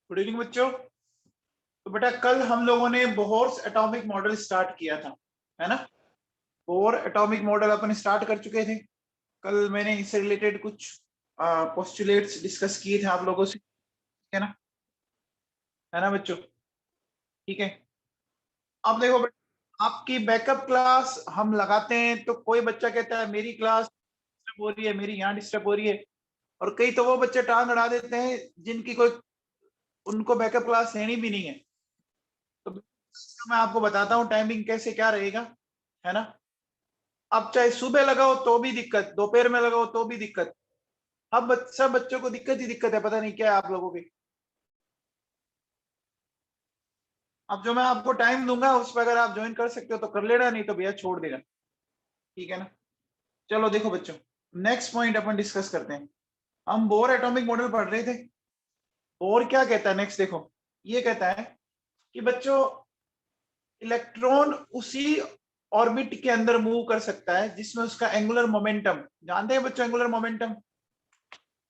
Good evening बच्चों। तो बेटा कल हम लोगों ने बोहर्स एटॉमिक मॉडल स्टार्ट किया था, है ना। बोहर एटॉमिक मॉडल अपन स्टार्ट कर चुके थे। कल मैंने इससे रिलेटेड कुछ पोस्टुलेट्स डिस्कस किए थे आप लोगों से, है ना, है ना बच्चों। ठीक है, अब देखो बेटा, आपकी बैकअप क्लास हम लगाते हैं तो कोई बच्चा कहता है मेरी क्लास डिस्टर्ब हो रही है, मेरी यहाँ डिस्टर्ब हो रही है, और कई तो वो बच्चे टांग अड़ा देते हैं जिनकी कोई उनको बैकअप क्लास लेनी भी नहीं है। तो मैं आपको बताता हूँ टाइमिंग कैसे क्या रहेगा, है ना। अब चाहे सुबह लगाओ तो भी दिक्कत, दोपहर में लगाओ तो भी दिक्कत। अब सब बच्चों को दिक्कत ही दिक्कत है, पता नहीं क्या है आप लोगों की। अब जो मैं आपको टाइम दूंगा उस पर अगर आप ज्वाइन कर सकते हो तो कर लेना, नहीं तो भैया छोड़ देना, ठीक है ना। चलो देखो बच्चों, नेक्स्ट पॉइंट अपन डिस्कस करते हैं। हम बोर एटॉमिक मॉडल पढ़ रहे थे। बोर क्या कहता है नेक्स्ट देखो, ये कहता है कि बच्चों इलेक्ट्रॉन उसी ऑर्बिट के अंदर मूव कर सकता है जिसमें उसका एंगुलर मोमेंटम, जानते हैं बच्चों एंगुलर मोमेंटम।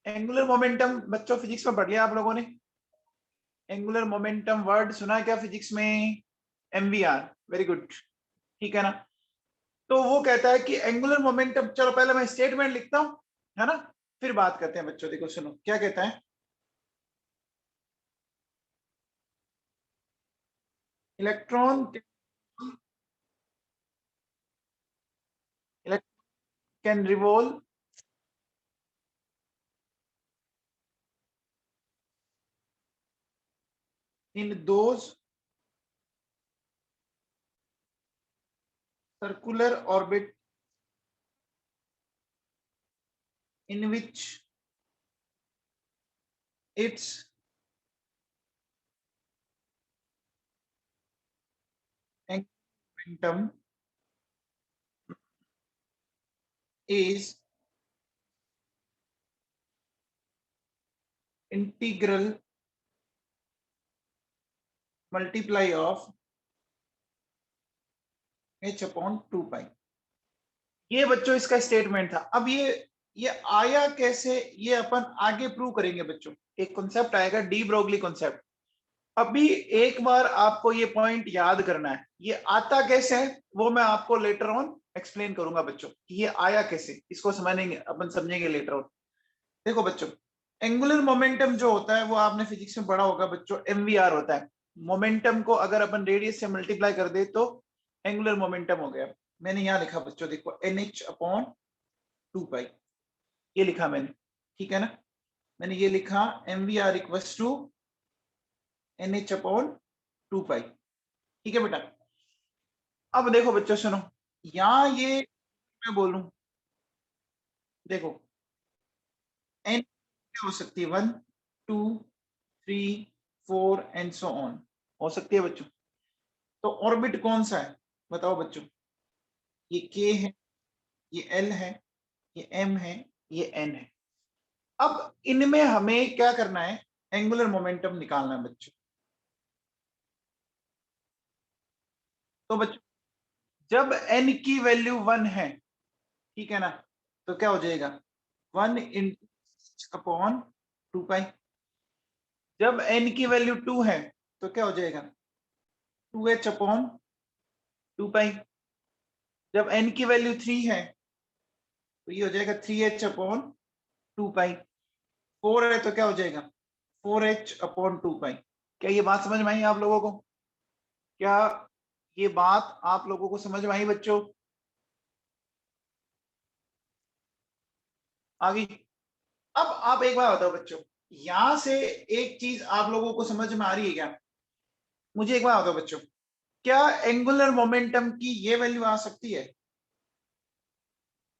एंगुलर मोमेंटम बच्चों फिजिक्स में पढ़ लिया आप लोगों ने। एंगुलर मोमेंटम वर्ड सुना है क्या फिजिक्स में? एमवीआर, वेरी गुड, ठीक है ना। तो वो कहता है कि एंगुलर मोमेंटम, चलो पहले मैं स्टेटमेंट लिखता हूं, है ना, फिर बात करते हैं बच्चों। देखो सुनो क्या कहता है। Electron can revolve in those circular orbit in which its momentum is integral multiply of h upon 2 pi। ये बच्चों इसका स्टेटमेंट था। अब ये आया कैसे, ये अपन आगे प्रूव करेंगे बच्चों। एक कॉन्सेप्ट आएगा डी ब्रोगली कॉन्सेप्ट। अभी एक बार आपको ये पॉइंट याद करना है, ये आता कैसे है वो मैं आपको लेटर ऑन एक्सप्लेन करूंगा बच्चों कि ये आया कैसे, इसको समझेंगे अपन, समझेंगे लेटर ऑन। देखो बच्चों, एंगुलर मोमेंटम जो होता है वो आपने फिजिक्स में पढ़ा होगा बच्चों, एमवीआर होता है। मोमेंटम को अगर अपन रेडियस से मल्टीप्लाई कर दे तो एंगुलर मोमेंटम हो गया। मैंने यहां लिखा बच्चों, देखो NH अपॉन 2 पाई, ये लिखा मैंने, ठीक है ना। मैंने ये लिखा MVR equals to NH upon 2 pi, ठीक है बेटा। अब देखो बच्चों सुनो, यहां ये मैं बोलूं, देखो एन क्या हो सकती है, 1 2 3 4 एंड सो ऑन हो सकती है बच्चों। तो ऑर्बिट कौन सा है बताओ बच्चों? ये के है, ये एल है, ये एम है, ये एन है। अब इनमें हमें क्या करना है, एंगुलर मोमेंटम निकालना है बच्चों। तो बच्चों जब एन की वैल्यू 1 है, ठीक है ना, तो क्या हो जाएगा 1 इंटू अपॉन 2 पाई। जब एन की वैल्यू 2 है तो क्या हो जाएगा 2h अपॉन 2 पाई। जब एन की वैल्यू 3 है तो ये हो जाएगा 3h अपॉन 2 पाई। 4 है तो क्या हो जाएगा 4h अपॉन 2 पाई। क्या ये बात समझ में आई आप लोगों को? क्या ये बात आप लोगों को समझ में आई बच्चों? आ गई? अब आप एक बार बताओ बच्चों, यहां से एक चीज आप लोगों को समझ में आ रही है क्या? मुझे एक बार बताओ बच्चों, क्या एंगुलर मोमेंटम की ये वैल्यू आ सकती है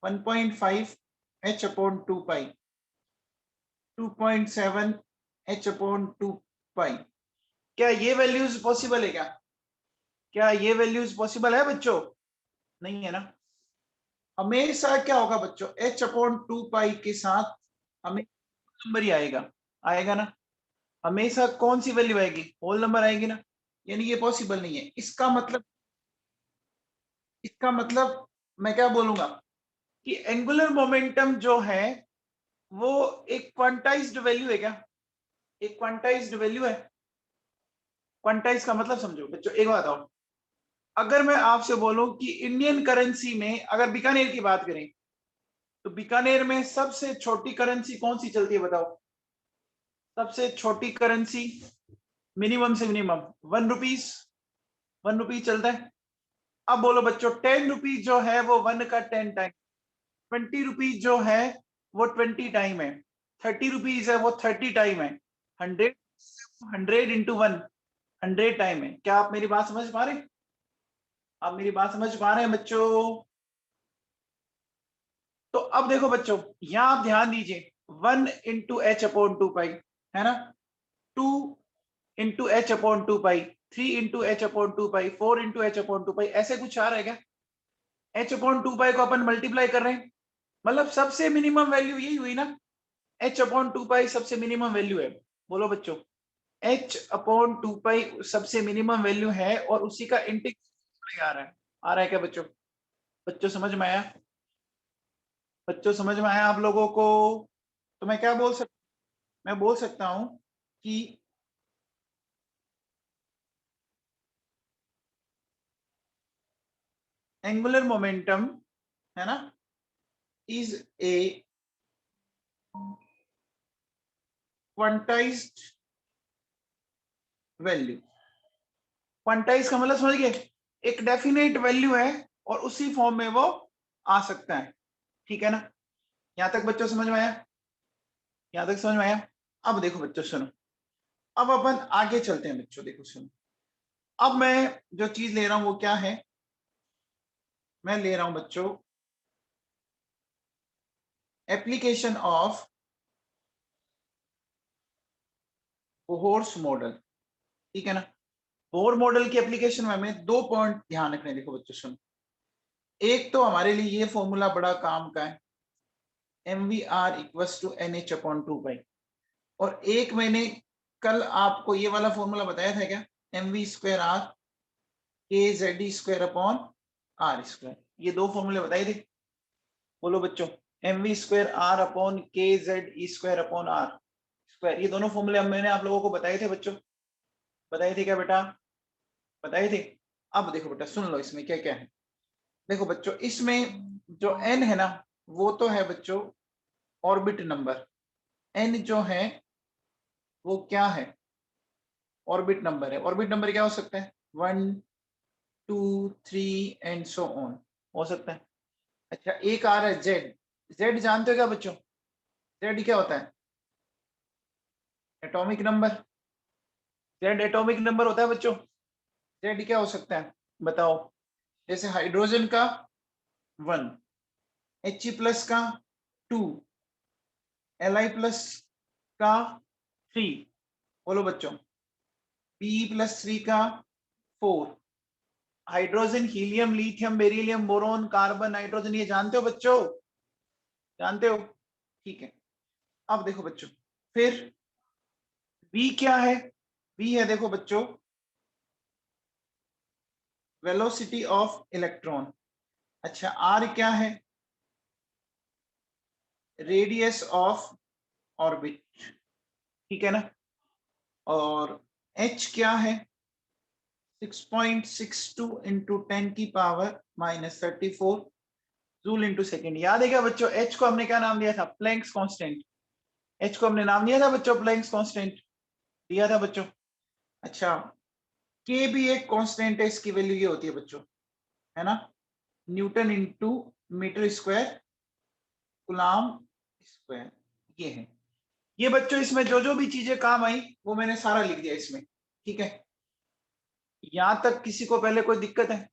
1.5 h अपॉन 2 पाई, 2.7 h अपॉन 2 पाई? क्या ये वैल्यूज पॉसिबल है क्या? क्या ये वैल्यूज पॉसिबल है बच्चों? नहीं है ना। हमेशा क्या होगा बच्चों, h अपॉन 2 पाई के साथ हमें नंबर ही आएगा, आएगा ना। हमेशा कौन सी वैल्यू आएगी, होल नंबर आएगी ना। यानी ये पॉसिबल नहीं है। इसका मतलब मैं क्या बोलूंगा कि एंगुलर मोमेंटम जो है वो एक क्वांटाइज्ड वैल्यू है क्या? एक क्वांटाइज्ड वैल्यू है। क्वांटाइज का मतलब समझो बच्चों, एक बात बताओ, अगर मैं आपसे बोलूं कि इंडियन करेंसी में अगर बीकानेर की बात करें तो बीकानेर में सबसे छोटी करेंसी कौन सी चलती है बताओ? सबसे छोटी करेंसी मिनिमम से मिनिमम 1 रुपीज, 1 रुपीज चलता है। अब बोलो बच्चों 10 रुपीज जो है वो 1 का 10 टाइम, 20 रुपीज जो है वो 20 टाइम है, 30 रुपीज है वो 30 टाइम है, 100 इंटू 1 100 टाइम है। क्या आप मेरी बात समझ पा रहे हैं? आप मेरी बात समझ पा रहे हैं बच्चों? तो अब देखो बच्चों, यहां आप ध्यान दीजिए, 1 इंटू h/2 पाई है ना, 2 इंटू h/2 पाई, 3 इंटू h/2 पाई, 4 इंटू h/2 पाई, ऐसे कुछ आ रहा है क्या? h/2 पाई को अपन मल्टीप्लाई कर रहे हैं, मतलब सबसे मिनिमम वैल्यू यही हुई ना, h/2 पाई सबसे मिनिमम वैल्यू है। बोलो बच्चों, h/2 पाई सबसे मिनिमम वैल्यू है और उसी का इंटीग्रल आ रहा है क्या बच्चों? बच्चों समझ में आया? बच्चों समझ में आया आप लोगों को? तो मैं क्या बोल सकता, मैं बोल सकता हूं कि एंगुलर मोमेंटम है ना is a quantized value. Quantize का मतलब समझ गए, एक डेफिनेट वैल्यू है और उसी फॉर्म में वो आ सकता है। ठीक है ना? यहां तक बच्चों समझ में आया? यहां तक समझ में आया? अब देखो बच्चों सुनो, अब अपन आगे चलते हैं बच्चों, देखो सुनो, अब मैं जो चीज ले रहा हूं वो क्या है, मैं ले रहा हूं बच्चों एप्लीकेशन ऑफ बोहर्स मॉडल। ठीक है ना? बोहर मॉडल की एप्लीकेशन में हमें 2 पॉइंट ध्यान रखने, देखो बच्चों सुनो, एक तो हमारे लिए ये फॉर्मूला बड़ा काम का है, mvr=nh/2 पाई, और एक मैंने कल आपको ये वाला फॉर्मूला बताया था क्या, mv²r kz² ये 2 फॉर्मूले बताए थे। बोलो बच्चों, mv²r/kz²r², ये दोनों फॉर्मूले मैंने आप लोगों को बताए थे बच्चों, बताए थे क्या बेटा? बताए थे। अब देखो बेटा सुन लो इसमें क्या क्या है। देखो बच्चों, इसमें जो n है ना वो तो है बच्चों ऑर्बिट नंबर, n जो है वो क्या है, ऑर्बिट नंबर है। ऑर्बिट नंबर क्या हो सकता है? 1 2 3 एंड सो ऑन हो सकता है। अच्छा, एक आ रहा है जेड, जेड जानते हो क्या बच्चों? जेड क्या होता है? Atomic number, Z atomic number होता है बच्चों। जेड क्या हो सकता है बताओ? जैसे हाइड्रोजन का 1, He+ का 2, Li+ का 3, बोलो बच्चों, Pe+3 का 4, hydrogen, helium, lithium, beryllium, boron, carbon, nitrogen, ये जानते हो बच्चों? जानते हो? ठीक है। अब देखो बच्चों, फिर V क्या है? V है देखो बच्चों वेलोसिटी ऑफ इलेक्ट्रॉन। अच्छा, R क्या है? Radius of orbit. ठीक है ना? और H क्या है? 6.62 इंटू 10⁻⁻34 जूल इंटू सेकेंड। याद है क्या बच्चों? H को हमने क्या नाम दिया था? Planck's constant. H को हमने नाम दिया था बच्चों प्लैंक्स कांस्टेंट, दिया था बच्चों। अच्छा, K भी एक कांस्टेंट है, इसकी वैल्यू ये होती है बच्चों, है ना, newton into metre square coulomb square, ये है। ये बच्चों इसमें जो जो भी चीजें काम आई वो मैंने सारा लिख दिया इसमें। ठीक है? यहां तक किसी को पहले कोई दिक्कत है?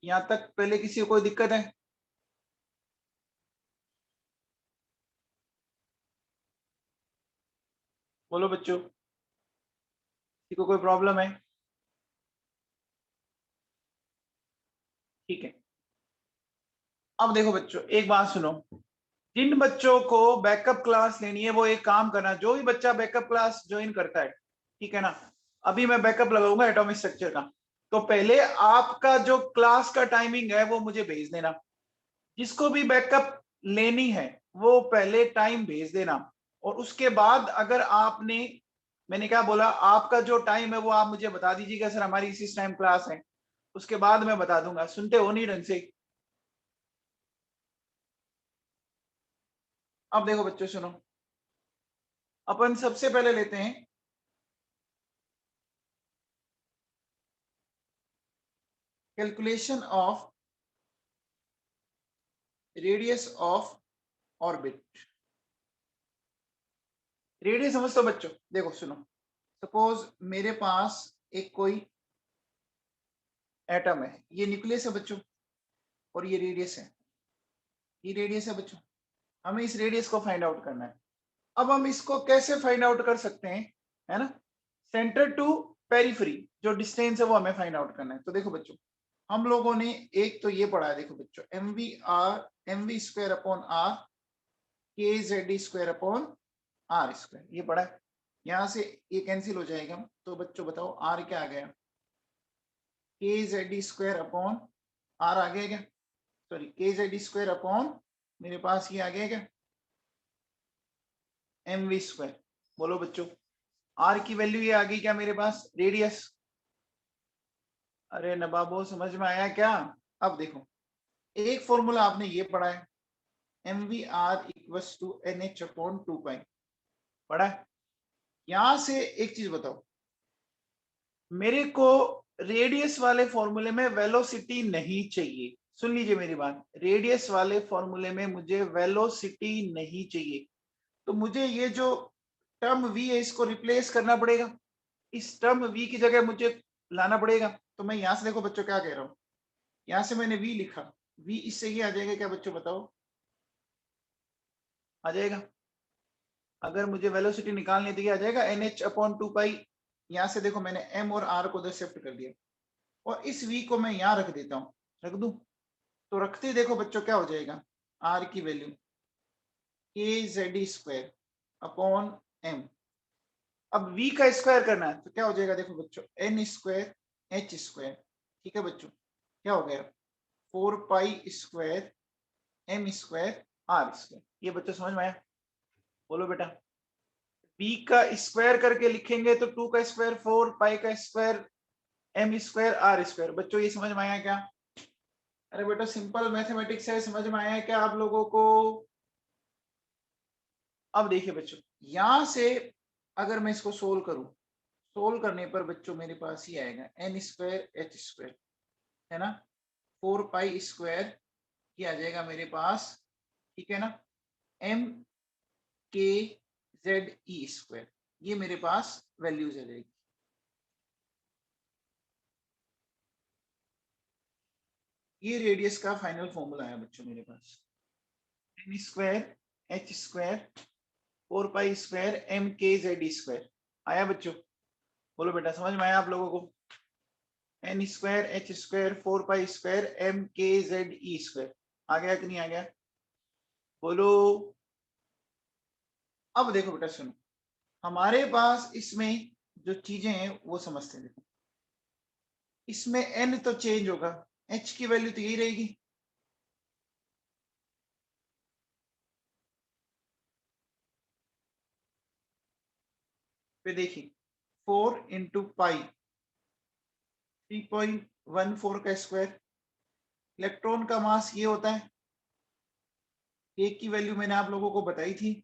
यहां तक पहले किसी को कोई दिक्कत है? बोलो बच्चों, किसी को कोई प्रॉब्लम है? ठीक है। अब देखो बच्चों एक बात सुनो, जिन बच्चों को बैकअप क्लास लेनी है वो एक काम करना, जो भी बच्चा बैकअप क्लास ज्वाइन करता है, ठीक है ना, अभी मैं बैकअप लगाऊंगा एटॉमिक स्ट्रक्चर का, तो पहले आपका जो क्लास का टाइमिंग है वो मुझे भेज देना। जिसको भी बैकअप लेनी है वो पहले टाइम भेज देना, और उसके बाद अगर आपने मैंने क्या बोला, आपका जो टाइम है वो आप मुझे बता दीजिएगा, सर हमारी इसी टाइम क्लास है, उसके बाद मैं बता दूंगा। सुनते हो नहीं ढंग से? अब देखो बच्चों सुनो, अपन सबसे पहले लेते हैं calculation of radius of orbit. Radius समझ तो बच्चों, देखो सुनो, सपोज मेरे पास एक कोई एटम है, ये न्यूक्लियस है बच्चों, और ये रेडियस है, ये रेडियस है बच्चों। हमें इस रेडियस को फाइंड आउट करना है। अब हम इसको कैसे फाइंड आउट कर सकते हैं, है ना? सेंटर टू पेरिफेरी जो डिस्टेंस है वो हमें फाइंड आउट करना है। तो देखो बच्चों, हम लोगों ने एक तो ये पढ़ा है, देखो बच्चों, M we square upon R K Z square upon R square, ये पढ़ा है। यहां से ये कैंसिल हो जाएगा, तो बच्चों बताओ आर क्या आ गया? के जेड स्क्वायर अपॉन आर आ गया क्या? सॉरी, के जेड स्क्वायर अपॉन मेरे पास ये आ गया क्या? M we square. बोलो बच्चों, आर की वैल्यू ये आ गई क्या मेरे पास? रेडियस। अरे नवाबो समझ में आया क्या? अब देखो, एक फॉर्मूला आपने ये पढ़ा है, m v r equals to n h upon 2 pi, पढ़ा है। यहां से एक चीज बताओ, मेरे को रेडियस वाले फॉर्मूले में वेलोसिटी नहीं चाहिए। सुन लीजिए मेरी बात, रेडियस वाले फॉर्मूले में मुझे वेलोसिटी नहीं चाहिए, तो मुझे ये जो टर्म v है इसको रिप्लेस करना पड़ेगा, इस टर्म v की जगह मुझे लाना पड़ेगा। तो मैं यहां से देखो बच्चों क्या कह रहा हूं, यहां से मैंने v लिखा, v इससे ये आ जाएगा क्या बच्चों बताओ? आ जाएगा। अगर मुझे वेलोसिटी निकालनी थी, आ जाएगा एन एच अपॉन 2 पाई। यहां से देखो मैंने m और r को उधर शिफ्ट कर दिया, और इस v को मैं यहां रख देता हूं, रख दूं, तो रखते देखो बच्चों क्या हो जाएगा, r की वैल्यू के जेड स्क्वायर अपॉन m। अब v का स्क्वायर करना है तो क्या हो जाएगा, देखो बच्चों, n स्क्वायर h स्क्वायर, ठीक है बच्चों, क्या हो गया? 4 pi square m square r square. ये बच्चों समझ में आया? बोलो बेटा, b का स्क्वायर करके लिखेंगे तो 2 का स्क्वायर 4, पाई का square m square r square. बच्चों ये समझ में आया क्या? अरे बेटा सिंपल मैथमेटिक्स है, समझ में आया क्या आप लोगों को? अब देखिए बच्चों, यहां से अगर मैं इसको सोल्व करूं, सोल्व करने पर बच्चों मेरे पास ही आएगा एन स्क्वायर एच स्क्वायर, है ना? 4 पाई स्क्वायर ये आ जाएगा मेरे पास, ठीक है ना? एम के जेड ई स्क्वायर, ये मेरे पास वैल्यूज आ जाएगी। ये रेडियस का फाइनल फॉर्मूला है बच्चों मेरे पास, N square H square 4 pi square M के जेड ई स्क्वायर। आया बच्चों? बोलो बेटा समझ में आया आप लोगों को? N square H square 4 pi square M के जेड ई स्क्वायर, आ गया कि नहीं आ गया? बोलो। अब देखो बेटा सुनो, हमारे पास इसमें जो चीजें हैं वो समझते हैं। देखो इसमें एन तो चेंज होगा, एच की वैल्यू तो यही रहेगी, फिर देखिए 4 × पाई 3.14 का स्क्वायर। इलेक्ट्रॉन का मास ये होता है, एक की वैल्यू मैंने आप लोगों को बताई थी,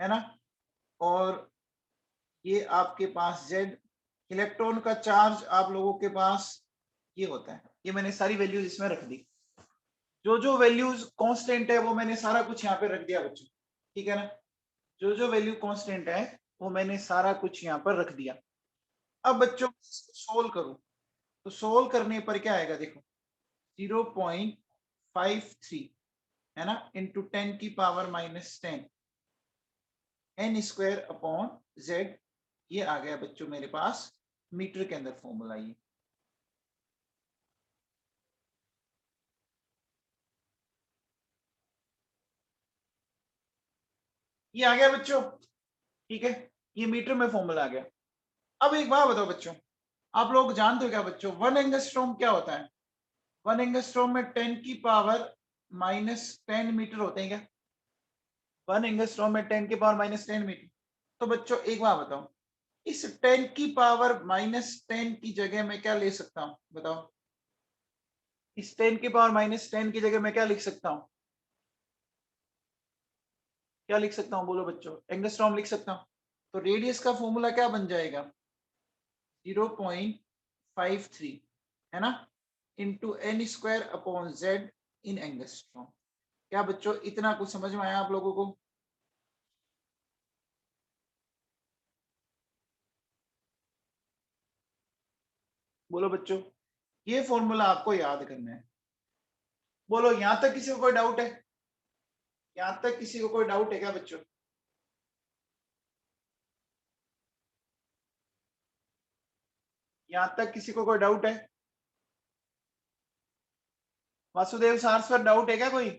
है ना? और ये आपके पास जेड, इलेक्ट्रॉन का चार्ज आप लोगों के पास ये होता है। ये मैंने सारी वैल्यूज इसमें रख दी, जो जो वैल्यूज कांस्टेंट है वो मैंने सारा कुछ यहाँ पे रख दिया बच्चों, ठीक है ना? जो जो वैल्यू कांस्टेंट है वो मैंने सारा कुछ यहाँ पर रख दिया। अब बच्चों सोल्व करूं, तो सोल्व करने पर क्या आएगा देखो, 0.53, है ना, into 10⁻⁻10 n square upon z, ये आ गया बच्चों मेरे पास मीटर के अंदर फॉर्मूला। ये आ गया बच्चों, ठीक है, ये मीटर में फॉर्मूला आ गया। अब एक बात बताओ बच्चों, आप लोग जानते हो क्या बच्चों, 1 एंगस्ट्रॉम क्या होता है? 1 एंगस्ट्रॉम में 10⁻⁻10 मीटर होते हैं क्या? 1 एंगस्ट्रॉम में 10⁻⁻10 मीटर। तो बच्चों एक बात बताओ, इस 10 की पावर -10 की जगह मैं क्या ले सकता हूँ बताओ? इस 10 की पावर -10 की जगह मैं क्या लिख सकता हूँ? क्या लिख सकता हूँ बोलो बच्चों? एंगस्ट्रॉम लिख सकता हूँ। तो रेडियस का फॉर्मूला क्या बन जाएगा? 0.53 है ना, into n square upon z इन एंगस्ट्रॉम। क्या बच्चों इतना कुछ समझ में आया आप लोगों को? बोलो बच्चों, ये फॉर्मूला आपको याद करना है। बोलो यहां तक किसी को कोई डाउट है? यहां तक किसी को कोई डाउट है क्या बच्चों? यहां तक किसी को कोई डाउट है? वासुदेव सारस्वत डाउट है क्या कोई?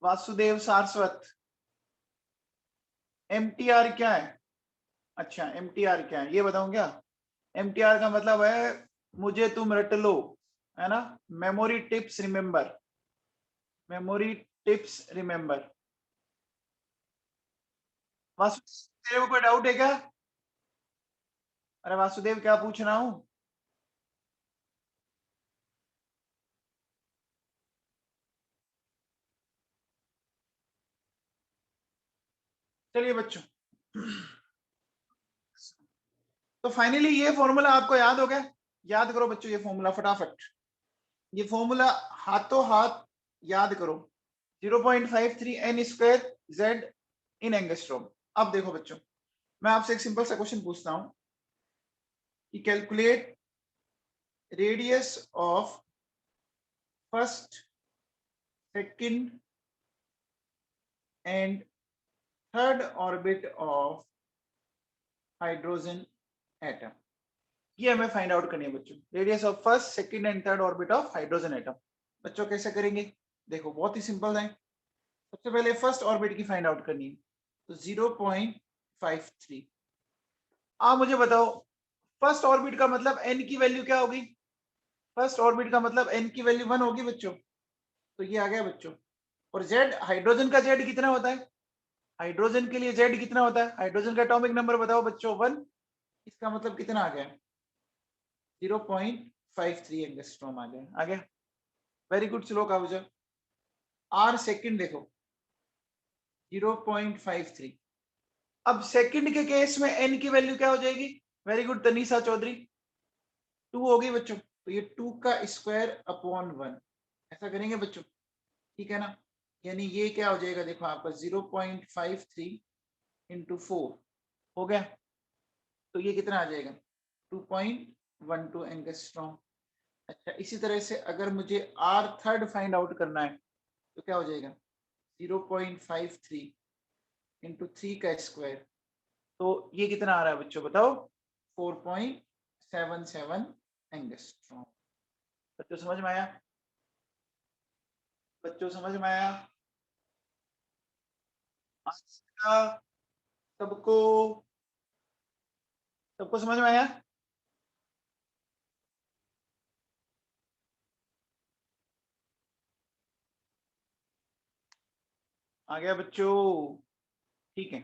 वासुदेव सारस्वत, एमटीआर क्या है? अच्छा एमटीआर क्या है ये बताऊं क्या? एमटीआर का मतलब है मुझे तुम रट लो, है ना, memory tips remember, memory tips remember. Vasudev तेरे को कोई डाउट है क्या? अरे वासुदेव क्या पूछ रहा हूं? चलिए बच्चों, तो फाइनली ये फॉर्मूला आपको याद हो गया। याद करो बच्चों ये फॉर्मूला फटाफट, ये फॉर्मूला हाथों हाथ याद करो। 0.53 n स्क्वायर z इन एंगस्ट्रॉम। अब देखो बच्चों, मैं आपसे एक सिंपल सा क्वेश्चन पूछता हूं कि calculate radius of first, second and third orbit of hydrogen atom. ये हमें फाइंड आउट करनी है बच्चों, radius of first, second and third orbit of hydrogen atom. बच्चों कैसे करेंगे? देखो बहुत ही सिंपल है। सबसे पहले फर्स्ट ऑर्बिट की फाइंड आउट करनी है, तो 0.53। आप मुझे बताओ फर्स्ट ऑर्बिट का मतलब n की वैल्यू क्या होगी? फर्स्ट ऑर्बिट का मतलब n की वैल्यू 1 होगी बच्चों, तो ये आ गया बच्चों। और z, हाइड्रोजन का z कितना होता है? हाइड्रोजन के लिए z कितना होता है? हाइड्रोजन का एटॉमिक नंबर बताओ बच्चों, 1। इसका मतलब कितना आ गया? 0.53 एंगस्ट्रॉम आ गया। आ गया, very good Shlok Ahuja. Are second देखो 0.53। अब सेकंड के केस में n की वैल्यू क्या हो जाएगी? वेरी गुड तनीषा चौधरी, 2 होगी बच्चों, तो ये 2 का स्क्वायर अपॉन 1, ऐसा करेंगे बच्चों, ठीक है ना। यानी ये क्या हो जाएगा देखो आपका 0.53 इंटू 4 हो गया, तो ये कितना आ जाएगा? 2.12 एंगस्ट्रॉम। अच्छा इसी तरह से अगर मुझे आर थर्ड फाइंड आउट करना है तो क्या हो जाएगा? 0.53 इंटू 3 का स्क्वायर, तो ये कितना आ रहा है बच्चों बताओ? 4.77 एंगस्ट्रॉम। बच्चों समझ में आया? बच्चों समझ में आया? सबको सबको समझ में आया? आ गया बच्चों? ठीक है,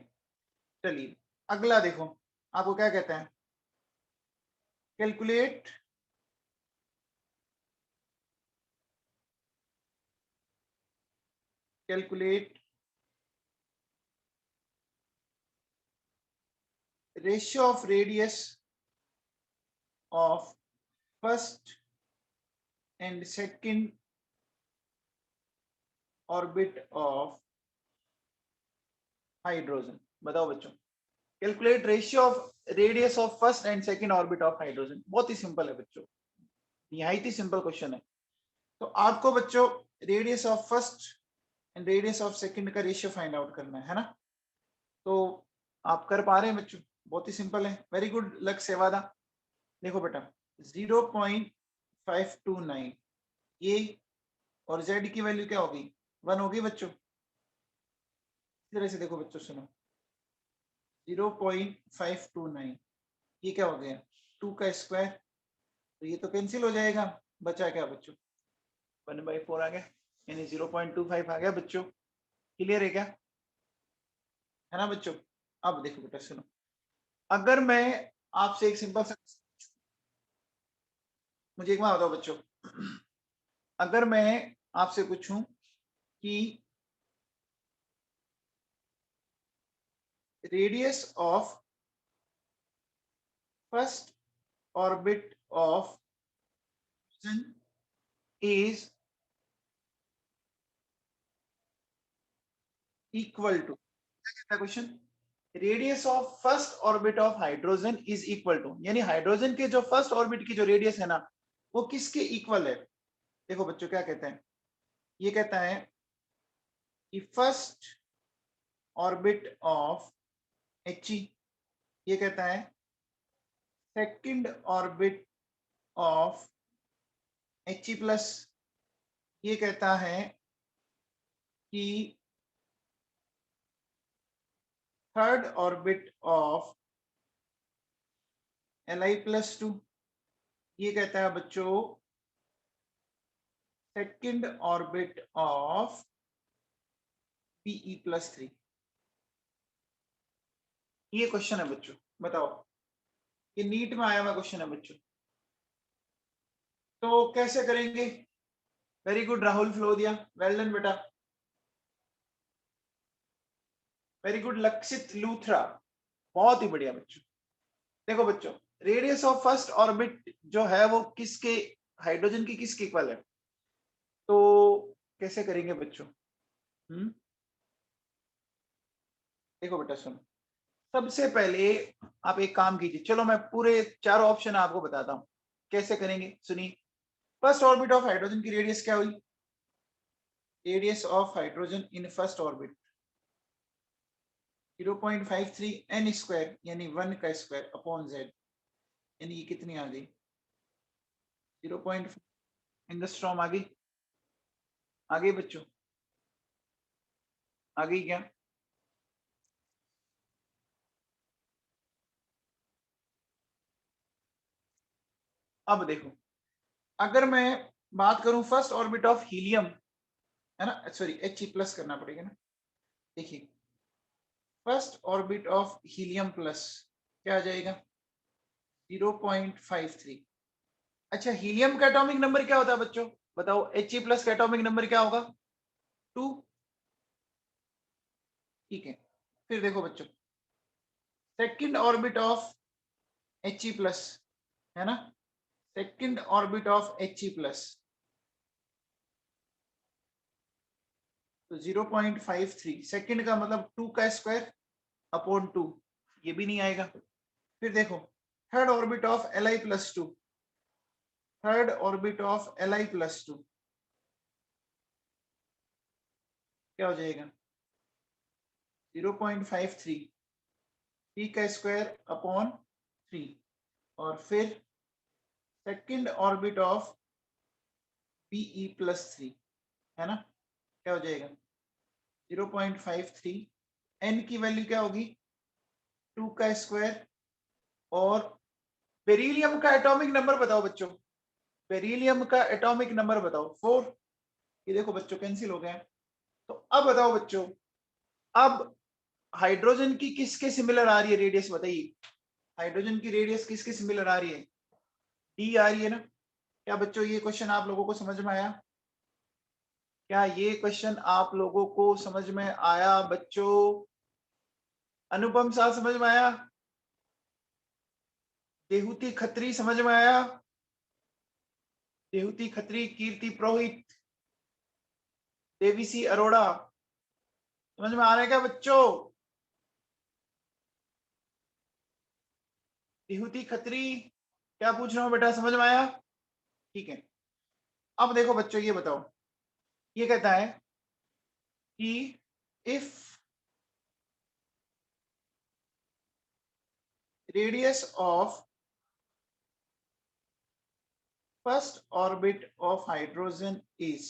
चलिए अगला देखो, आपको क्या कहते हैं? Calculate calculate ratio of radius of first and second orbit of hydrogen. बताओ बच्चों, calculate ratio of radius of first and second orbit of hydrogen. बहुत ही सिंपल है बच्चों, निहायत ही सिंपल क्वेश्चन है। तो आपको बच्चों radius of first and radius of second का रेशियो फाइंड आउट करना है ना। तो आप कर पा रहे हैं बच्चों? बहुत ही सिंपल है, वेरी गुड लक सेवादा। देखो बेटा 0.529 ये, और z की वैल्यू क्या होगी? 1 होगी बच्चों। इस तरह से देखो बच्चों सुनो, 0.529 ये क्या हो गया? 2 का स्क्वायर, तो ये तो कैंसिल हो जाएगा, बचा क्या बच्चों? 1/4 आ गया। यानी 0.25 आ गया बच्चों। क्लियर है क्या? है ना बच्चों? अब देखो बेटा सुनो, अगर मैं आपसे एक सिंपल सा, मुझे एक बात बताओ बच्चों, अगर मैं आपसे पूछूं कि radius of first orbit of sun is equal to, क्या कहता है question, radius of first orbit of hydrogen is equal to, यानी हाइड्रोजन के जो फर्स्ट ऑर्बिट की जो रेडियस है ना, वो किसके इक्वल है? देखो बच्चों क्या कहते हैं, ये कहता है कि फर्स्ट ऑर्बिट ऑफ He, ये कहता है second orbit of He plus, ये कहता है कि third orbit of Li plus 2, ये कहता है बच्चों second orbit of Pe plus 3। ये क्वेश्चन है बच्चों, बताओ, ये नीट में आया हुआ क्वेश्चन है बच्चों, तो कैसे करेंगे? Very good Rahul Flodiya, well done बेटा, वेरी गुड लक्षित लूथरा, बहुत ही बढ़िया बच्चों। देखो बच्चों, रेडियस ऑफ फर्स्ट ऑर्बिट जो है वो किसके, हाइड्रोजन की किसके इक्वल है? तो कैसे करेंगे बच्चों? देखो बेटा सुनो, सबसे पहले आप एक काम कीजिए, चलो मैं पूरे चारों ऑप्शन आपको बताता हूं कैसे करेंगे, सुनिए। फर्स्ट ऑर्बिट ऑफ हाइड्रोजन की रेडियस क्या हुई? Radius of hydrogen in first orbit 0.53 n square, यानी 1 का स्क्वायर अपॉन z, यानी ये कितनी आ गई? 0. एंगस्ट्रॉम आ गई? आ गई बच्चों? आ गई क्या? अब देखो, अगर मैं बात करूं फर्स्ट ऑर्बिट ऑफ हीलियम, है ना, सॉरी He प्लस करना पड़ेगा ना, देखिए first orbit of helium plus क्या आ जाएगा? 0.53। अच्छा, हीलियम का एटॉमिक नंबर क्या होता है बच्चों, बताओ, He प्लस का एटॉमिक नंबर क्या होगा? 2। ठीक है, फिर देखो बच्चों, second orbit of He plus, है ना, second orbit of He plus, तो 0.53, सेकंड का मतलब 2 का स्क्वायर अपॉन 2, ये भी नहीं आएगा। फिर देखो, third orbit of Li plus 2, third orbit of Li plus 2 क्या हो जाएगा? 0.53, 3 का स्क्वायर अपॉन 3, और फिर second orbit of Pe plus 3, है ना, क्या हो जाएगा? 0.53, n की वैल्यू क्या होगी? 2 का स्क्वायर, और बेरिलियम का एटॉमिक नंबर बताओ बच्चों, बेरिलियम का एटॉमिक नंबर बताओ, 4। ये देखो बच्चों कैंसिल हो गया। तो अब बताओ बच्चों, अब हाइड्रोजन की किसके सिमिलर आ रही है रेडियस, बताइए, हाइड्रोजन की रेडियस किसके सिमिलर आ रही है? डी आ रही है ना? क्या बच्चों ये क्वेश्चन आप लोगों को समझ में आया? क्या ये क्वेश्चन आप लोगों को समझ में आया बच्चों? अनुपम साहब समझ में आया? देहूती खत्री समझ में आया? देहूती खत्री, कीर्ति पुरोहित, देवी सी अरोड़ा, समझ में आ रहा है क्या बच्चों? देहूती खत्री, क्या पूछ रहा हूं बेटा, समझ में आया? ठीक है, अब देखो बच्चों, ये बताओ, ये कहता है कि if radius of first orbit of hydrogen is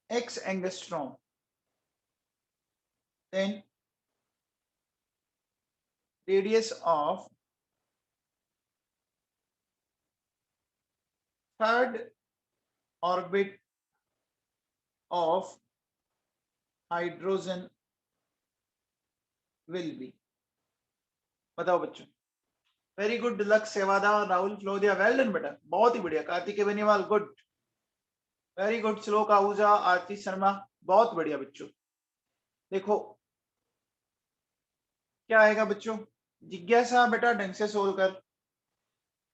x angstrom, then radius of third orbit of hydrogen will be. बताओ बच्चों। Very good Lak Sevada, Rahul Flodiya, well done बेटा, बहुत ही बढ़िया। Kartikeya Beniwal good, very good. Shlok Ahuja, आरती शर्मा, बहुत बढ़िया बच्चों। देखो क्या आएगा बच्चों, जिज्ञासा बेटा ढंग से सोल्व कर,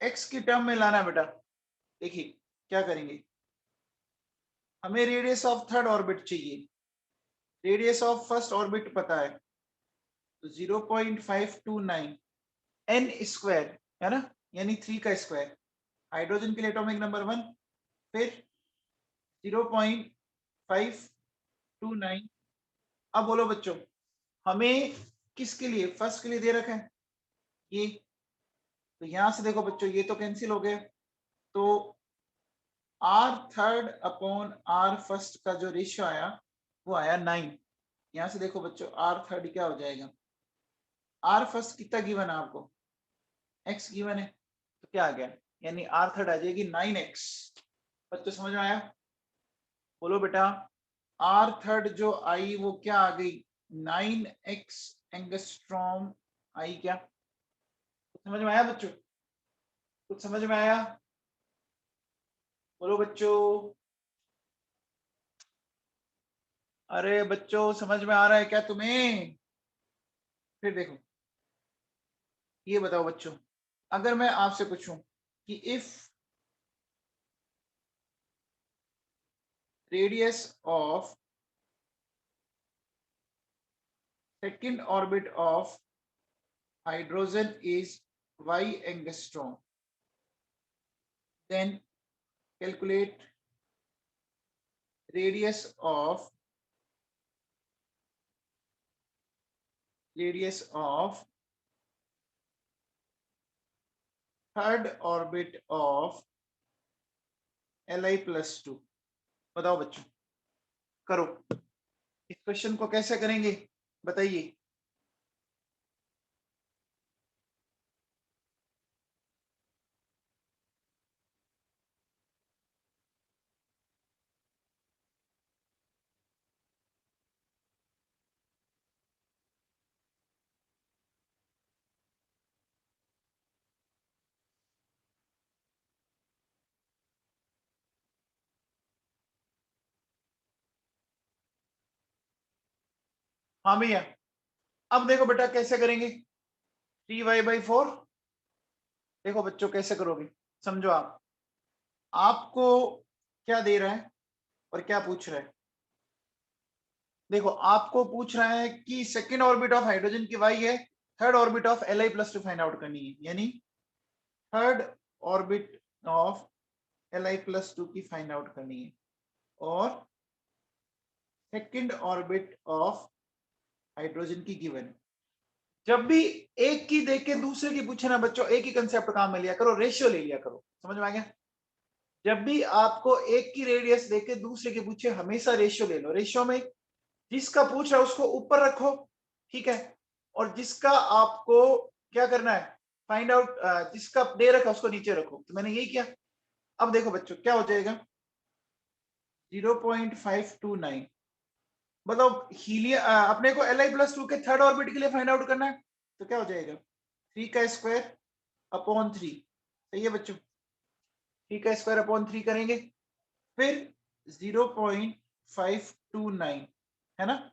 एक्स की टर्म में लाना बेटा। देखिए क्या करेंगे, हमें रेडियस ऑफ थर्ड ऑर्बिट चाहिए, रेडियस ऑफ फर्स्ट ऑर्बिट पता है, तो 0.529 n स्क्वायर है ना, यानी 3 का स्क्वायर, हाइड्रोजन के लिए एटॉमिक नंबर 1, फिर 0.529। अब बोलो बच्चों, हमें किसके लिए, फर्स्ट के लिए दे रखा है ये, तो यहां से देखो बच्चों ये तो कैंसिल हो गए, तो r third upon r first का जो रेशियो आया वो आया 9। यहां से देखो बच्चों r थर्ड क्या हो जाएगा, r फर्स्ट कितना गिवन है आपको, x गिवन है, तो क्या आ गया, यानी r थर्ड आ जाएगी 9x। बच्चों समझ में आया, बोलो बेटा r थर्ड जो आई वो क्या आ गई, 9x एंगस्ट्रॉम आई क्या, कुछ समझ में आया बच्चों, कुछ समझ में आया, बोलो बच्चों। अरे बच्चों समझ में आ रहा है क्या तुम्हें, फिर देखो ये बताओ बच्चों, अगर मैं आपसे पूछूं कि if radius of second orbit of hydrogen is y angstrom, then calculate radius of third orbit of Li+2। बताओ बच्चों, करो इस क्वेश्चन को कैसे करेंगे बताइए। हाँ भैया, अब देखो बेटा कैसे करेंगे, 3y/4। देखो बच्चों कैसे करोगे, समझो आप, आपको क्या दे रहा है और क्या पूछ रहा है। देखो आपको पूछ रहा है कि सेकेंड ऑर्बिट ऑफ हाइड्रोजन की वाई है, third orbit of Li+2 find out करनी है, यानी थर्ड ऑर्बिट ऑफ Li+2 की फाइंड आउट करनी है, और सेकेंड ऑर्बिट ऑफ हाइड्रोजन की गिवन है। जब भी एक की देख के दूसरे की पूछे ना बच्चों, एक ही कंसेप्ट काम में लिया करो, रेशियो ले लिया करो, समझ में आ गया। जब भी आपको एक की रेडियस देके दूसरे की पूछे, हमेशा रेशियो ले लो, रेशियो में जिसका पूछ रहा है उसको ऊपर रखो, ठीक है, और जिसका आपको क्या करना है फाइंड आउट, जिसका दे रखा उसको नीचे रखो, तो मैंने यही किया। अब देखो बच्चों क्या हो जाएगा, 0.529, मतलब हीलियम, अपने को Li+2 के थर्ड ऑर्बिट के लिए फाइंड आउट करना है, तो क्या हो जाएगा 3 का स्क्वायर अपॉन 3, सही है बच्चों, 3 का स्क्वायर अपॉन 3 करेंगे, फिर 0.529 है ना।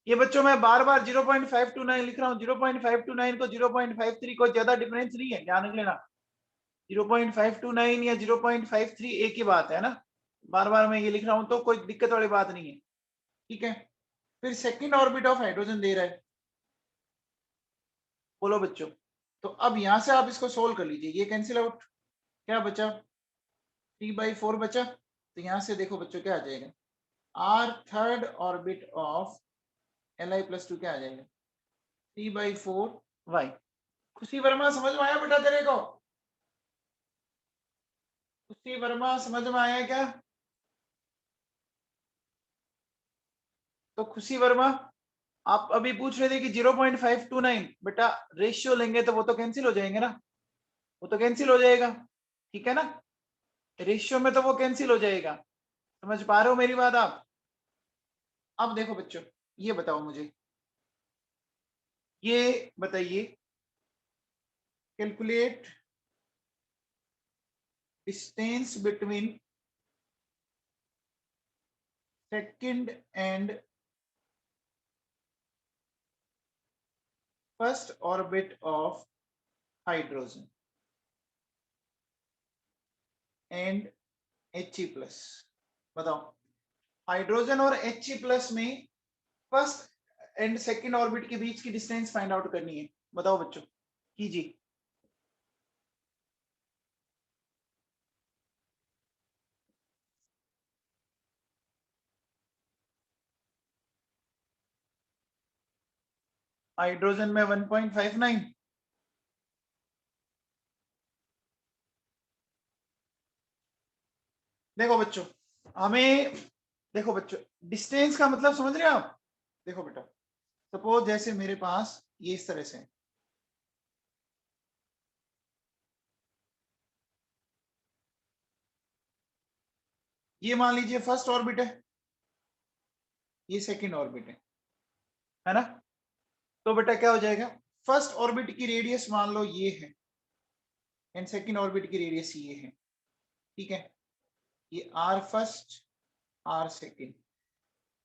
ये बच्चों मैं बार बार 0.529 लिख रहा हूँ, 0.529 को 0.53 को ज्यादा डिफरेंस नहीं है, ध्यान रख लेना, 0.529 या 0.53 एक ही बात है ना, बार बार मैं ये लिख रहा हूं तो कोई दिक्कत वाली बात नहीं है, ठीक है। फिर सेकंड ऑर्बिट ऑफ हाइड्रोजन दे रहा है, बोलो बच्चों, तो अब यहां से आप इसको सोल्व कर लीजिए, ये कैंसिल आउट, क्या बचा 3/4 बचा, तो यहां से देखो बच्चों क्या आ जाएगा, are third orbit of Li+2 क्या आ जाएगा 3/4y। खुशी वर्मा समझ में आया बेटा तेरे को, खुशी वर्मा समझ में आया क्या, तो खुशी वर्मा आप अभी पूछ रहे थे कि 0.529, बेटा रेशियो लेंगे तो वो तो कैंसिल हो जाएंगे ना, वो तो कैंसिल हो जाएगा, ठीक है ना, रेशियो में तो वो कैंसिल हो जाएगा, समझ पा रहे हो मेरी बात आप। अब देखो बच्चों, ये बताओ मुझे, ये बताइए, calculate distance between second and first orbit of hydrogen and He+। बताओ, हाइड्रोजन और He+ में फर्स्ट एंड सेकंड ऑर्बिट के बीच की डिस्टेंस फाइंड आउट करनी है। बताओ बच्चों, कीजिए। हाइड्रोजन में 1.59, देखो बच्चों, हमें, देखो बच्चों, डिस्टेंस का मतलब समझ रहे हो आप? देखो बेटा, सपोज जैसे मेरे पास ये इस तरह से है, ये मान लीजिए फर्स्ट ऑर्बिट है, ये सेकंड ऑर्बिट है ना? तो बेटा क्या हो जाएगा, फर्स्ट ऑर्बिट की रेडियस मान लो ये है एंड सेकंड ऑर्बिट की रेडियस ये है, ठीक है? ये आर फर्स्ट, आर सेकंड।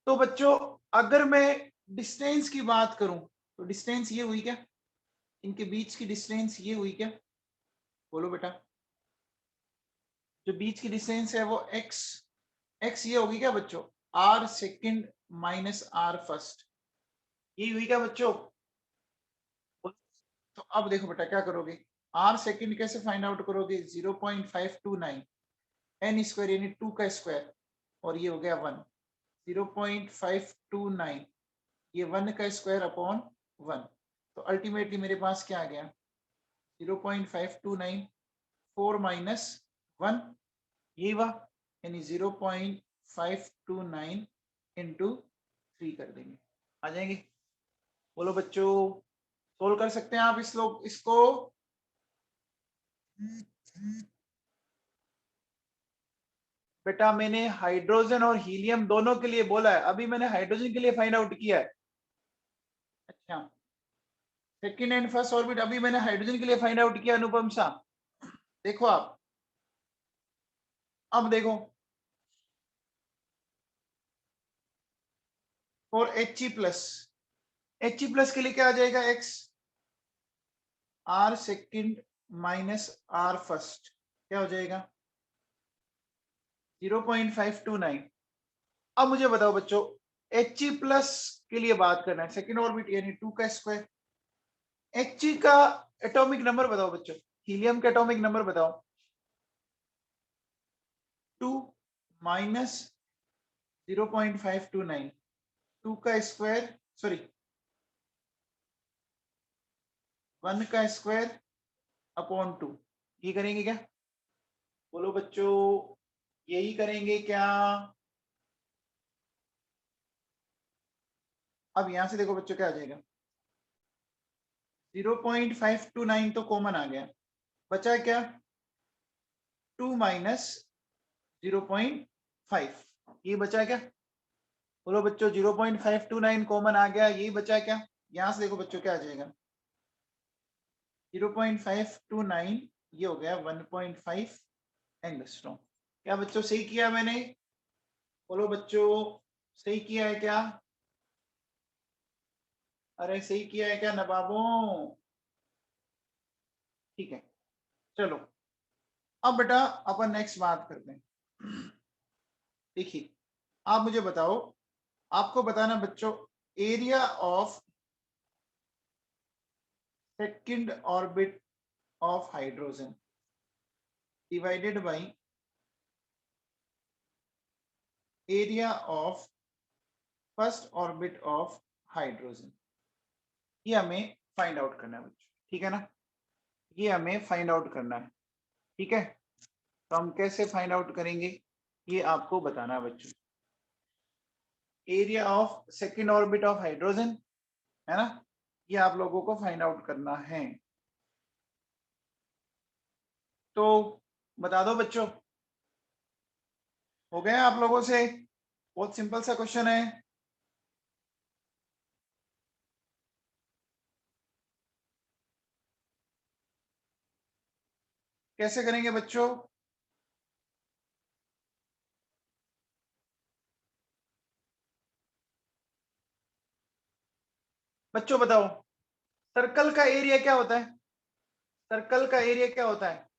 तो बच्चों, अगर मैं डिस्टेंस की बात करूं तो डिस्टेंस ये हुई क्या, इनके बीच की डिस्टेंस ये हुई क्या? बोलो बेटा, जो बीच की डिस्टेंस है वो x, x ये होगी क्या बच्चों, r second minus r first, ये हुई क्या बच्चों? तो अब देखो बेटा क्या करोगे, आर सेकंड कैसे फाइंड आउट करोगे, 0.529 एन स्क्वायर यानी 2 का स्क्वायर, और ये हो गया 1, 0.529, ये 1 का स्क्वायर अपॉन 1। तो अल्टीमेटली मेरे पास क्या आ गया, 0.529, 4 माइनस 1, यही हुआ, यानी 0.529 इंटू 3 कर देंगे, आ जाएंगे। बोलो बच्चों, सोल्व कर सकते हैं आप इस लोग इसको? बेटा मैंने हाइड्रोजन और हीलियम दोनों के लिए बोला है, अभी मैंने हाइड्रोजन के लिए फाइंड आउट किया है। अच्छा, सेकंड एंड फर्स्ट ऑर्बिट अभी मैंने हाइड्रोजन के लिए फाइंड आउट किया अनुपम शाह। देखो आप, अब देखो, और He+ के लिए क्या आ जाएगा, x r second minus r first, क्या हो जाएगा 0.529। अब मुझे बताओ बच्चों, He+ के लिए बात करना है, सेकंड ऑर्बिट यानी 2 का स्क्वायर। He का एटॉमिक नंबर बताओ बच्चों, हीलियम का एटॉमिक नंबर बताओ, 2 माइनस 0.529, 2 का स्क्वायर, सॉरी 1 का स्क्वायर अपॉन 2, ये करेंगे क्या? बोलो बच्चों, यही करेंगे क्या? अब यहां से देखो बच्चों क्या आ जाएगा, 0.529 तो कॉमन आ गया, बचा क्या, 2 माइनस 0.5, ये बचा क्या? बोलो बच्चों, 0.529 कॉमन आ गया, यही बचा क्या? यहां से देखो बच्चों क्या आ जाएगा, 0.529, ये हो गया 1.5 एंगस्ट्रॉम। क्या बच्चों सही किया मैंने? बोलो बच्चों, सही किया है क्या? अरे सही किया है क्या नवाबों? ठीक है, चलो अब बेटा अपन नेक्स्ट बात करते हैं। देखिए, आप मुझे बताओ, आपको बताना बच्चों, area of second orbit of hydrogen divided by area of first orbit of hydrogen, ये हमें फाइंड आउट करना है बच्चों, ठीक है ना? ये हमें फाइंड आउट करना है, ठीक है? तो हम कैसे फाइंड आउट करेंगे, ये आपको बताना है बच्चों। Area of second orbit of hydrogen, है ना, ये आप लोगों को फाइंड आउट करना है। तो बता दो बच्चों, हो गया आप लोगों से? बहुत सिंपल सा क्वेश्चन है, कैसे करेंगे बच्चों? बच्चों बताओ, सर्कल का एरिया क्या होता है? सर्कल का एरिया क्या होता है?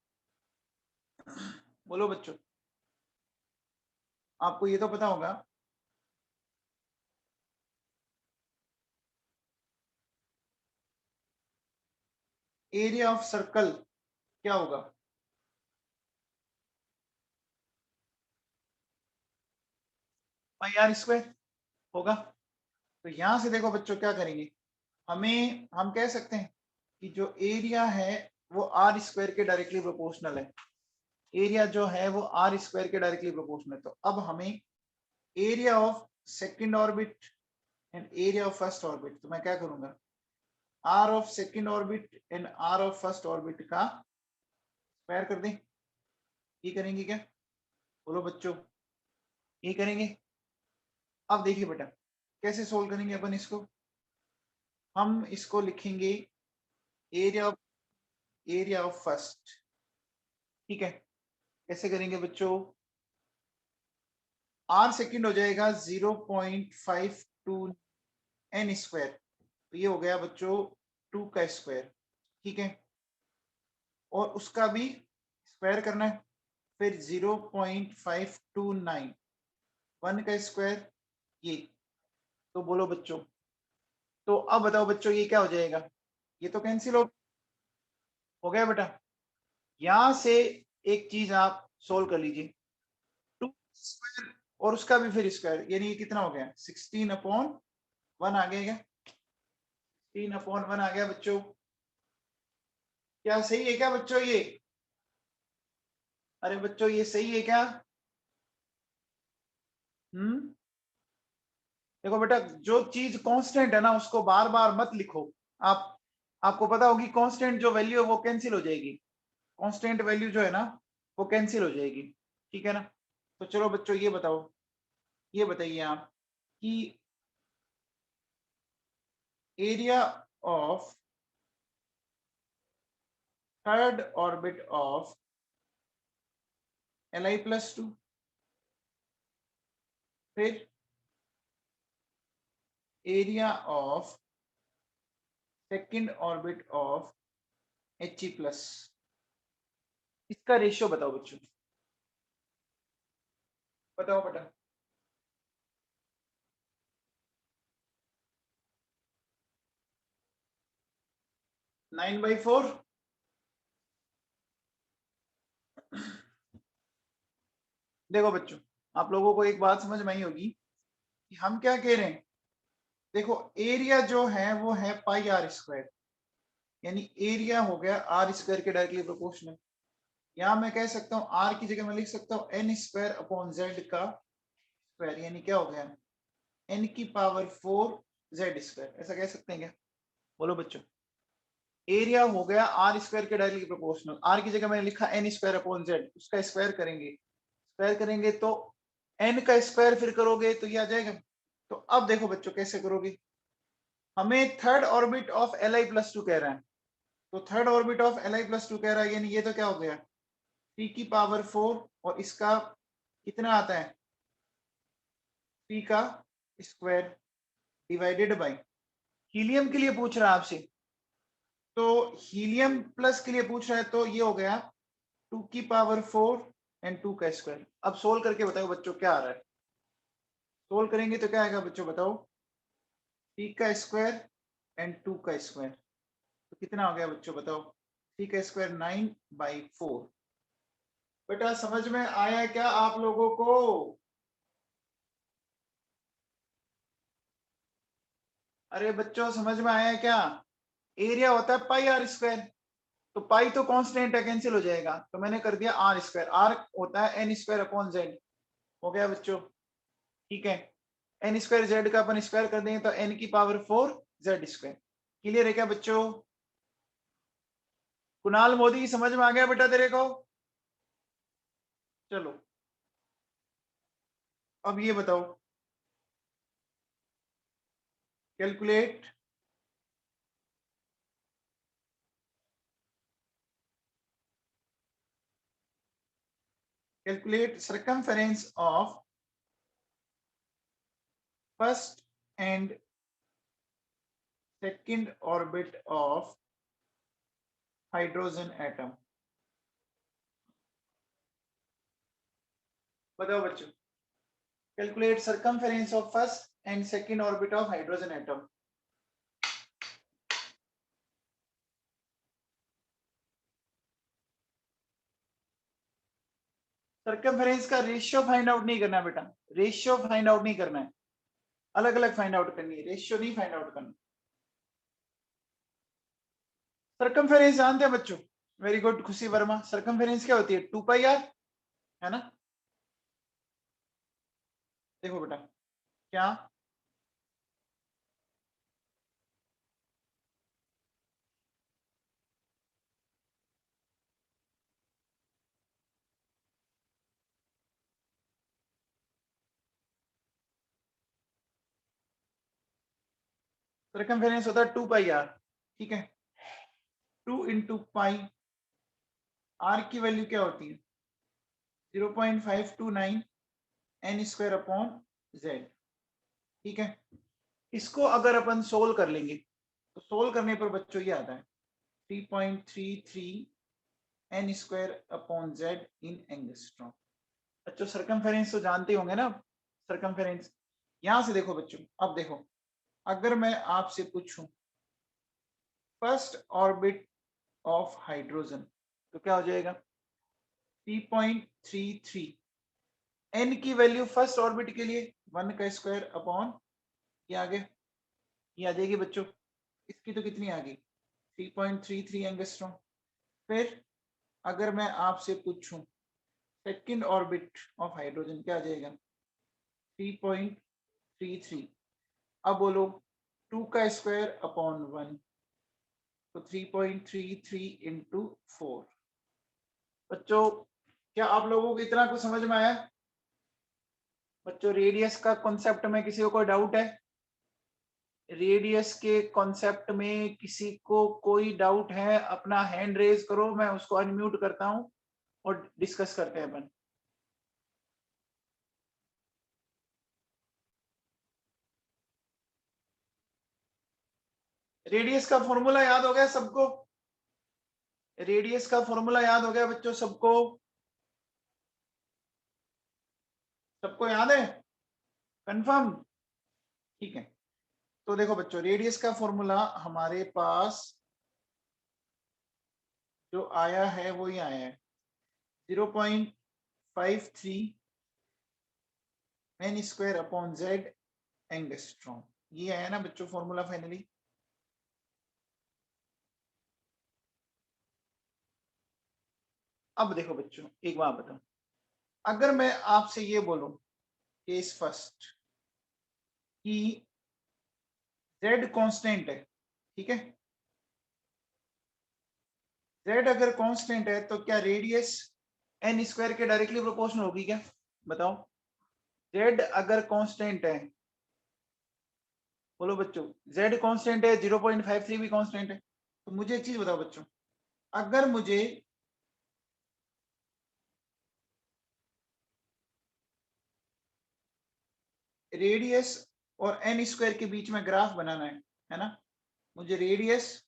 बोलो बच्चों, आपको ये तो पता होगा। एरिया ऑफ सर्कल क्या होगा? पाई आर स्क्वायर होगा। तो यहां से देखो बच्चों क्या करेंगे, हम कह सकते हैं कि जो एरिया है वो आर स्क्वायर के डायरेक्टली प्रोपोर्शनल है। एरिया जो है वो आर स्क्वायर के डायरेक्टली प्रोपोर्शनल है। तो अब हमें area of second orbit and area of first orbit, तो मैं क्या करूंगा, r of second orbit and r of first orbit का स्क्वायर कर दें। ये करेंगे क्या? बोलो बच्चों, ये करेंगे। अब देखिए बेटा, कैसे सोल्व करेंगे अपन इसको। हम इसको लिखेंगे एरिया ऑफ फर्स्ट, ठीक है। कैसे करेंगे बच्चों? आर सेकंड हो जाएगा 0.52 एन स्क्वायर, तो ये हो गया बच्चों 2 का स्क्वायर, ठीक है। और उसका भी स्क्वायर करना है, फिर 0.529 1 का स्क्वायर ये। तो बोलो बच्चों, तो अब बताओ बच्चों ये क्या हो जाएगा? ये तो कैंसिल हो गया बेटा। यहां से एक चीज आप सोल्व कर लीजिए, 2 स्क्वायर और उसका भी फिर स्क्वायर, यानी ये कितना हो गया, 16/1 आ गया क्या? 16/1 आ गया बच्चों। क्या सही है क्या बच्चों ये? अरे बच्चों ये सही है क्या? देखो बेटा, जो चीज कांस्टेंट है ना उसको बार बार मत लिखो। आप आपको पता होगी कांस्टेंट जो वैल्यू है वो कैंसिल हो जाएगी। कांस्टेंट वैल्यू जो है ना वो कैंसिल हो जाएगी, ठीक है ना। तो चलो बच्चों ये बताओ, ये बताइए आप कि area of third orbit of Li+2, फिर area of second orbit of He+, इसका रेशियो बताओ बच्चों, बताओ बेटा। 9/4। देखो बच्चों, आप लोगों को एक बात समझ में आई होगी कि हम क्या कह रहे हैं। देखो एरिया जो है वो है पाई आर स्क्वायर, यानी एरिया हो गया आर स्क्वायर के डायरेक्टली प्रोपोर्शनल। यहां मैं कह सकता हूं आर की जगह मैं लिख सकता हूं एन स्क्वायर अपॉन जेड का स्क्वायर, यानी क्या हो गया, n⁴ z², ऐसा कह सकते हैं क्या? बोलो बच्चों, एरिया हो गया आर स्क्वायर के डायरेक्टली प्रोपोर्शनल। आर की जगह मैंने लिखा एन स्क्वायर अपॉन जेड, उसका स्क्वायर करेंगे तो एन का स्क्वायर फिर करोगे तो ये आ जाएगा। तो अब देखो बच्चों कैसे करोगे, हमें थर्ड ऑर्बिट ऑफ Li+2 कह रहा है। तो थर्ड ऑर्बिट ऑफ Li+2 कह रहा है, यानी ये तो क्या हो गया, 3⁴ और इसका कितना आता है, 3 का स्क्वायर डिवाइडेड बाई, हीलियम के लिए पूछ रहा है आपसे, तो हीलियम प्लस के लिए पूछ रहा है, तो ये हो गया 2⁴ एंड 2 का स्क्वायर। अब सोल्व करके बताओ बच्चों क्या आ रहा है। सोल्व करेंगे तो क्या आएगा बच्चों बताओ, 3 का स्क्वायर एंड 2 का स्क्वायर, तो कितना हो गया बच्चों बताओ, 3 का स्क्वायर 9/4। बेटा समझ में आया क्या आप लोगों को? अरे बच्चों समझ में आया क्या? एरिया होता है पाई आर स्क्वायर, तो पाई तो कांस्टेंट है, कैंसिल हो जाएगा, तो मैंने कर दिया आर स्क्वायर। आर होता है एन स्क्वायर अपॉन जेड, हो गया बच्चों, ठीक है। एन स्क्वायर जेड का अपन स्क्वायर कर देंगे तो n⁴ z²। क्लियर है क्या बच्चों? कुणाल मोदी समझ में आ गया बेटा तेरे को? चलो अब ये बताओ, calculate calculate circumference of first and second orbit of hydrogen atom. बताओ बच्चों, calculate circumference of first and second orbit of hydrogen atom. Circumference का रेशियो फाइंड आउट नहीं करना बेटा, रेशियो फाइंड आउट नहीं करना है, अलग अलग फाइंड आउट करनी है, रेशियो नहीं फाइंड आउट करना। सर्कमफेरेंस जानते हैं बच्चों? वेरी गुड खुशी वर्मा। सर्कमफेरेंस क्या होती है? 2 पाई आर, है ना? देखो बेटा क्या, सर्कमफेरेंस होता है 2 पाई आर, ठीक है? 2 इंटू पाई, आर की वैल्यू क्या होती है? 0.529 एन स्क्वायर अपॉन जेड, ठीक है? इसको अगर अपन सोल्व कर लेंगे तो सोल्व करने पर बच्चों ये आता है 3.33 n square upon z in angstrom. बच्चों सर्कमफेरेंस तो जानते होंगे ना? सर्कमफेरेंस यहां से देखो बच्चों, अब देखो अगर मैं आपसे पूछूं फर्स्ट ऑर्बिट ऑफ हाइड्रोजन तो क्या हो जाएगा? 3.33, एन की वैल्यू फर्स्ट ऑर्बिट के लिए 1 का स्क्वायर अपॉन ये आ गया, ये आ जाएगी बच्चों। इसकी तो कितनी आ गई? 3.33 एंगस्ट्रॉम। फिर अगर मैं आपसे पूछूं सेकंड ऑर्बिट ऑफ हाइड्रोजन क्या आ जाएगा? 3.33। अब बोलो 2 का स्क्वायर अपॉन 1, तो 3.33 इंटू 4। बच्चों क्या आप लोगों को इतना कुछ समझ में आया? बच्चों रेडियस का कॉन्सेप्ट में किसी को कोई डाउट है? रेडियस के कॉन्सेप्ट में किसी को कोई डाउट है? अपना हैंड रेज करो, मैं उसको अनम्यूट करता हूं और डिस्कस करते हैं अपन। रेडियस का फॉर्मूला याद हो गया सबको? रेडियस का फॉर्मूला याद हो गया बच्चों सबको? सबको याद है? कंफर्म? ठीक है, तो देखो बच्चों रेडियस का फॉर्मूला हमारे पास जो आया है वो ये आया है 0.53 n square upon z angstrom. ये आया ना बच्चों फॉर्मूला फाइनली? अब देखो बच्चों एक बात बताओ, अगर मैं आपसे ये बोलूं केस फर्स्ट कि z कांस्टेंट है, ठीक है? z अगर कांस्टेंट है तो क्या रेडियस एन स्क्वायर के डायरेक्टली प्रोपोर्शनल होगी क्या? बताओ, z अगर कांस्टेंट है, बोलो बच्चों, z कांस्टेंट है, 0.53 भी कांस्टेंट है, तो मुझे एक चीज बताओ बच्चों, अगर मुझे रेडियस और एन स्क्वायर के बीच में ग्राफ बनाना है ना? मुझे रेडियस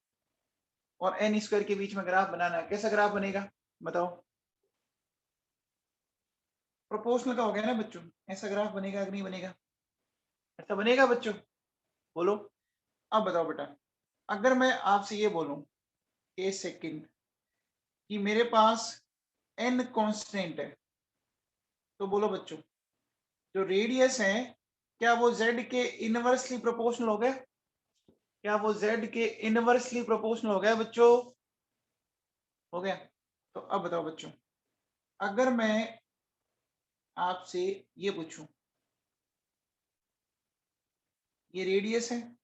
और एन स्क्वायर के बीच में ग्राफ बनाना है, कैसा ग्राफ बनेगा बताओ? प्रोपोर्शनल का हो गया ना बच्चों, ऐसा ग्राफ बनेगा कि नहीं बनेगा? ऐसा बनेगा बच्चों, बोलो। अब बताओ बेटा, अगर मैं आपसे ये बोलूं केस सेकंड कि मेरे पास एन कांस्टेंट है, तो बोलो बच्चों जो रेडियस है क्या वो जेड के इनवर्सली प्रोपोर्शनल हो गया? क्या वो जेड के इनवर्सली प्रोपोर्शनल हो गया बच्चों? हो गया। तो अब बताओ बच्चों, अगर मैं आपसे ये पूछूं, ये रेडियस है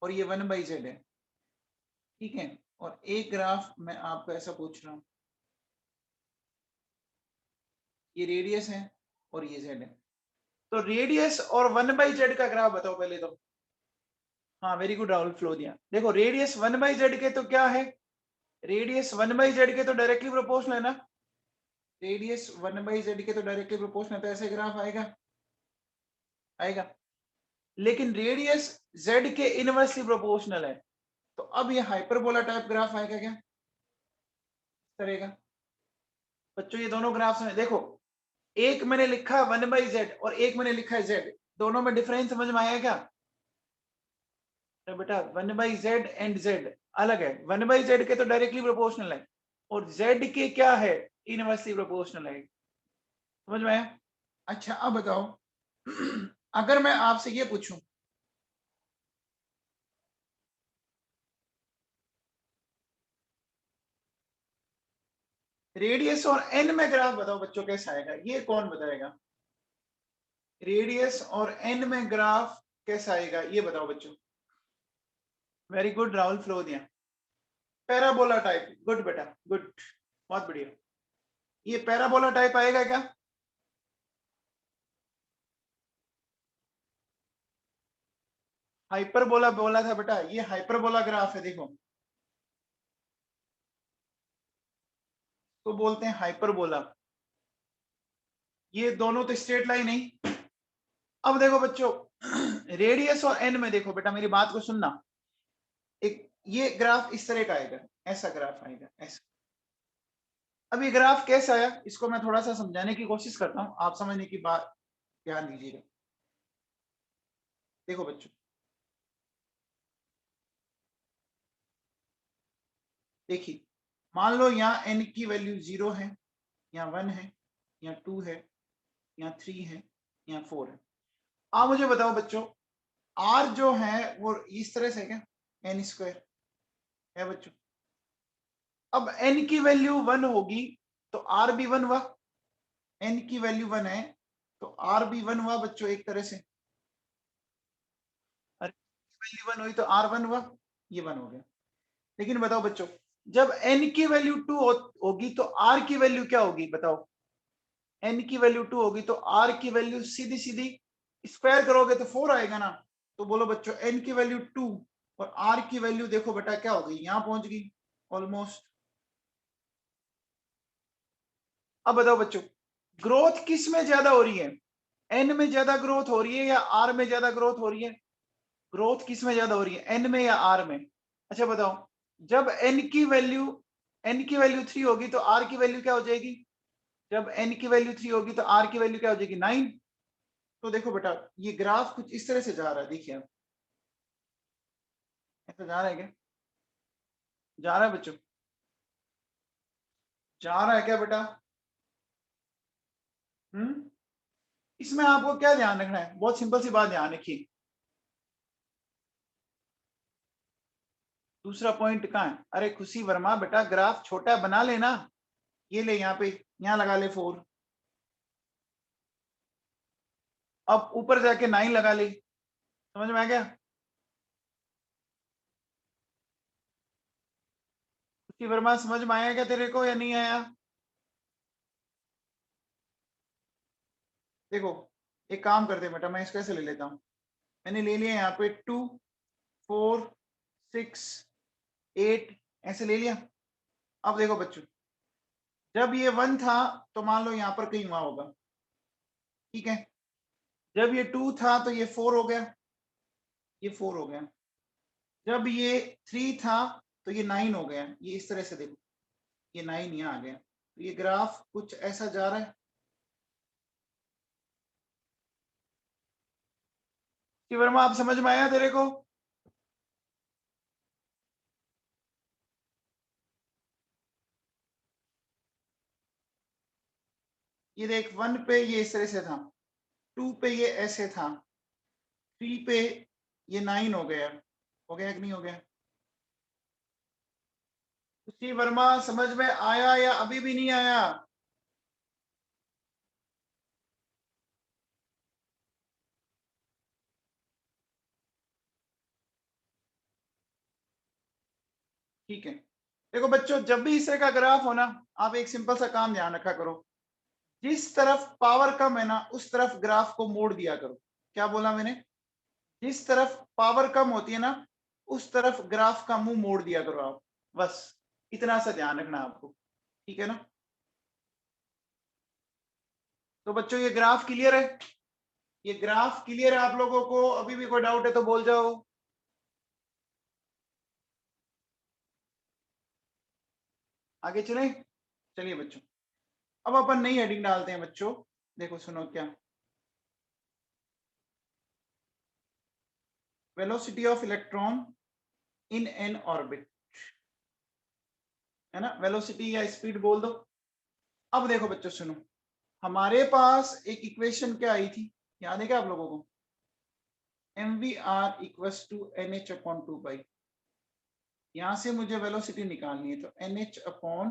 और ये 1/z है, ठीक है? और एक ग्राफ मैं आपको ऐसा पूछ रहा हूं, ये रेडियस है और ये z है, तो रेडियस और 1/z का ग्राफ बताओ पहले तो। हाँ वेरी गुड राहुल, फ्लो दिया। देखो रेडियस 1/z के तो क्या है, रेडियस 1/z के तो डायरेक्टली प्रोपोर्शनल है ना? रेडियस 1/z के तो डायरेक्टली प्रोपोर्शनल, तो ऐसे ग्राफ आएगा। लेकिन रेडियस z के इनवर्सली प्रोपोर्शनल है, तो अब ये हाइपरबोला टाइप ग्राफ आएगा क्या? करेगा बच्चों, ये दोनों ग्राफ्स में देखो, एक मैंने लिखा 1/z और एक मैंने लिखा है z, दोनों में डिफरेंस समझ में आया क्या? तो बेटा 1/z एंड z अलग है, 1/z के तो डायरेक्टली प्रोपोर्शनल है और z के क्या है, इनवर्सली प्रोपोर्शनल है। समझ में आया? अच्छा अब बताओ अगर मैं आपसे ये पूछूं, रेडियस और एन में ग्राफ बताओ बच्चों कैसा आएगा, ये कौन बताएगा? रेडियस और एन में ग्राफ कैसा आएगा ये बताओ बच्चों। Very good Rahul Flodiya, parabola type, good बेटा गुड, बहुत बढ़िया। ये पैराबोला टाइप आएगा क्या? हाइपरबोला बोला था बेटा, ये हाइपरबोला ग्राफ है, देखो तो बोलते हैं हाइपरबोला। ये दोनों तो स्ट्रेट लाइन नहीं। अब देखो बच्चों रेडियस और एन में देखो बेटा, मेरी बात को सुनना, एक ये ग्राफ इस तरह का आएगा, ऐसा ग्राफ आएगा ऐसा। अब ये ग्राफ कैसा आया, इसको मैं थोड़ा सा समझाने की कोशिश करता हूं, आप समझने की बात ध्यान दीजिएगा। देखो बच्चों, देखिए मान लो यहाँ एन की वैल्यू 0 है, यहाँ 1 है, यहाँ 2 है, यहाँ 3 है, यहाँ 4 है। आप मुझे बताओ बच्चों, आर जो है वो इस तरह से क्या, एन स्क्वायर है बच्चों। अब एन की वैल्यू 1 होगी तो आर भी 1 हुआ, एन की वैल्यू 1 है तो आर भी 1 हुआ बच्चों एक तरह से। अरे वैल्यू 1 हुई तो आर 1 हुआ, ये 1 हो गया। लेकिन बताओ बच्चों, जब एन की वैल्यू 2 होगी तो आर की वैल्यू क्या होगी बताओ? एन की वैल्यू 2 होगी तो आर की वैल्यू सीधी सीधी स्क्वायर करोगे तो 4 आएगा ना। तो बोलो बच्चों एन की वैल्यू 2 और आर की वैल्यू देखो बेटा क्या हो गई, यहां पहुंच गई ऑलमोस्ट। अब बताओ बच्चों, ग्रोथ किस में ज्यादा हो रही है, एन में ज्यादा ग्रोथ हो रही है या आर में ज्यादा ग्रोथ हो रही है? ग्रोथ किस में ज्यादा हो रही है, एन में या आर में? अच्छा बताओ, जब एन की वैल्यू 3 होगी तो आर की वैल्यू क्या हो जाएगी? जब एन की वैल्यू 3 होगी तो आर की वैल्यू क्या हो जाएगी, 9। तो देखो बेटा ये ग्राफ कुछ इस तरह से जा रहा है, देखिए आप, ऐसा जा रहा है क्या? जा रहा है बच्चों, जा रहा है क्या बेटा? इसमें आपको क्या ध्यान रखना है, बहुत सिंपल सी बात ध्यान रखिए। दूसरा पॉइंट कहाँ है? अरे खुशी वर्मा बेटा, ग्राफ छोटा बना लेना, ये ले यहाँ पे, यहाँ लगा ले 4, अब ऊपर जाके 9 लगा ले। समझ में आ गया? खुशी वर्मा समझ में आया क्या तेरे को या नहीं आया? देखो एक काम करते बेटा, मैं इसको ऐसे ले लेता हूँ, मैंने ले लिया यहाँ पे 2 4 6 8 ऐसे ले लिया। अब देखो बच्चों, जब ये 1 था तो मान लो यहाँ पर कहीं हुआ होगा, ठीक है। जब ये 2 था तो ये 4 हो गया, ये 4 हो गया। जब ये 3 था तो ये 9 हो गया, ये इस तरह से देखो, ये 9 यहाँ आ गया। तो ये ग्राफ कुछ ऐसा जा रहा है। कि वर्मा आप समझ में आया तेरे को? ये देख 1 पे ये इस तरह से था, 2 पे ये ऐसे था, 3 पे ये 9 हो गया कि नहीं हो गया? उसी वर्मा समझ में आया या अभी भी नहीं आया? ठीक है, देखो बच्चों जब भी इस तरह का ग्राफ हो ना, आप एक सिंपल सा काम ध्यान रखा करो, जिस तरफ पावर कम है ना उस तरफ ग्राफ को मोड़ दिया करो। क्या बोला मैंने? जिस तरफ पावर कम होती है ना उस तरफ ग्राफ का मुंह मोड़ दिया करो आप, बस इतना सा ध्यान रखना आपको, ठीक है ना? तो बच्चों ये ग्राफ क्लियर है? ये ग्राफ क्लियर है आप लोगों को? अभी भी कोई डाउट है तो बोल जाओ। आगे चले? चलिए बच्चों, अब अपन नई हेडिंग डालते हैं बच्चों। देखो सुनो क्या, velocity of electron in an orbit, है ना? वेलोसिटी या स्पीड बोल दो। अब देखो बच्चों सुनो, हमारे पास एक इक्वेशन क्या आई थी, याद है क्या आप लोगों को? mvr equals to nh upon 2 pi. यहां से मुझे वेलोसिटी निकालनी है, तो nh अपॉन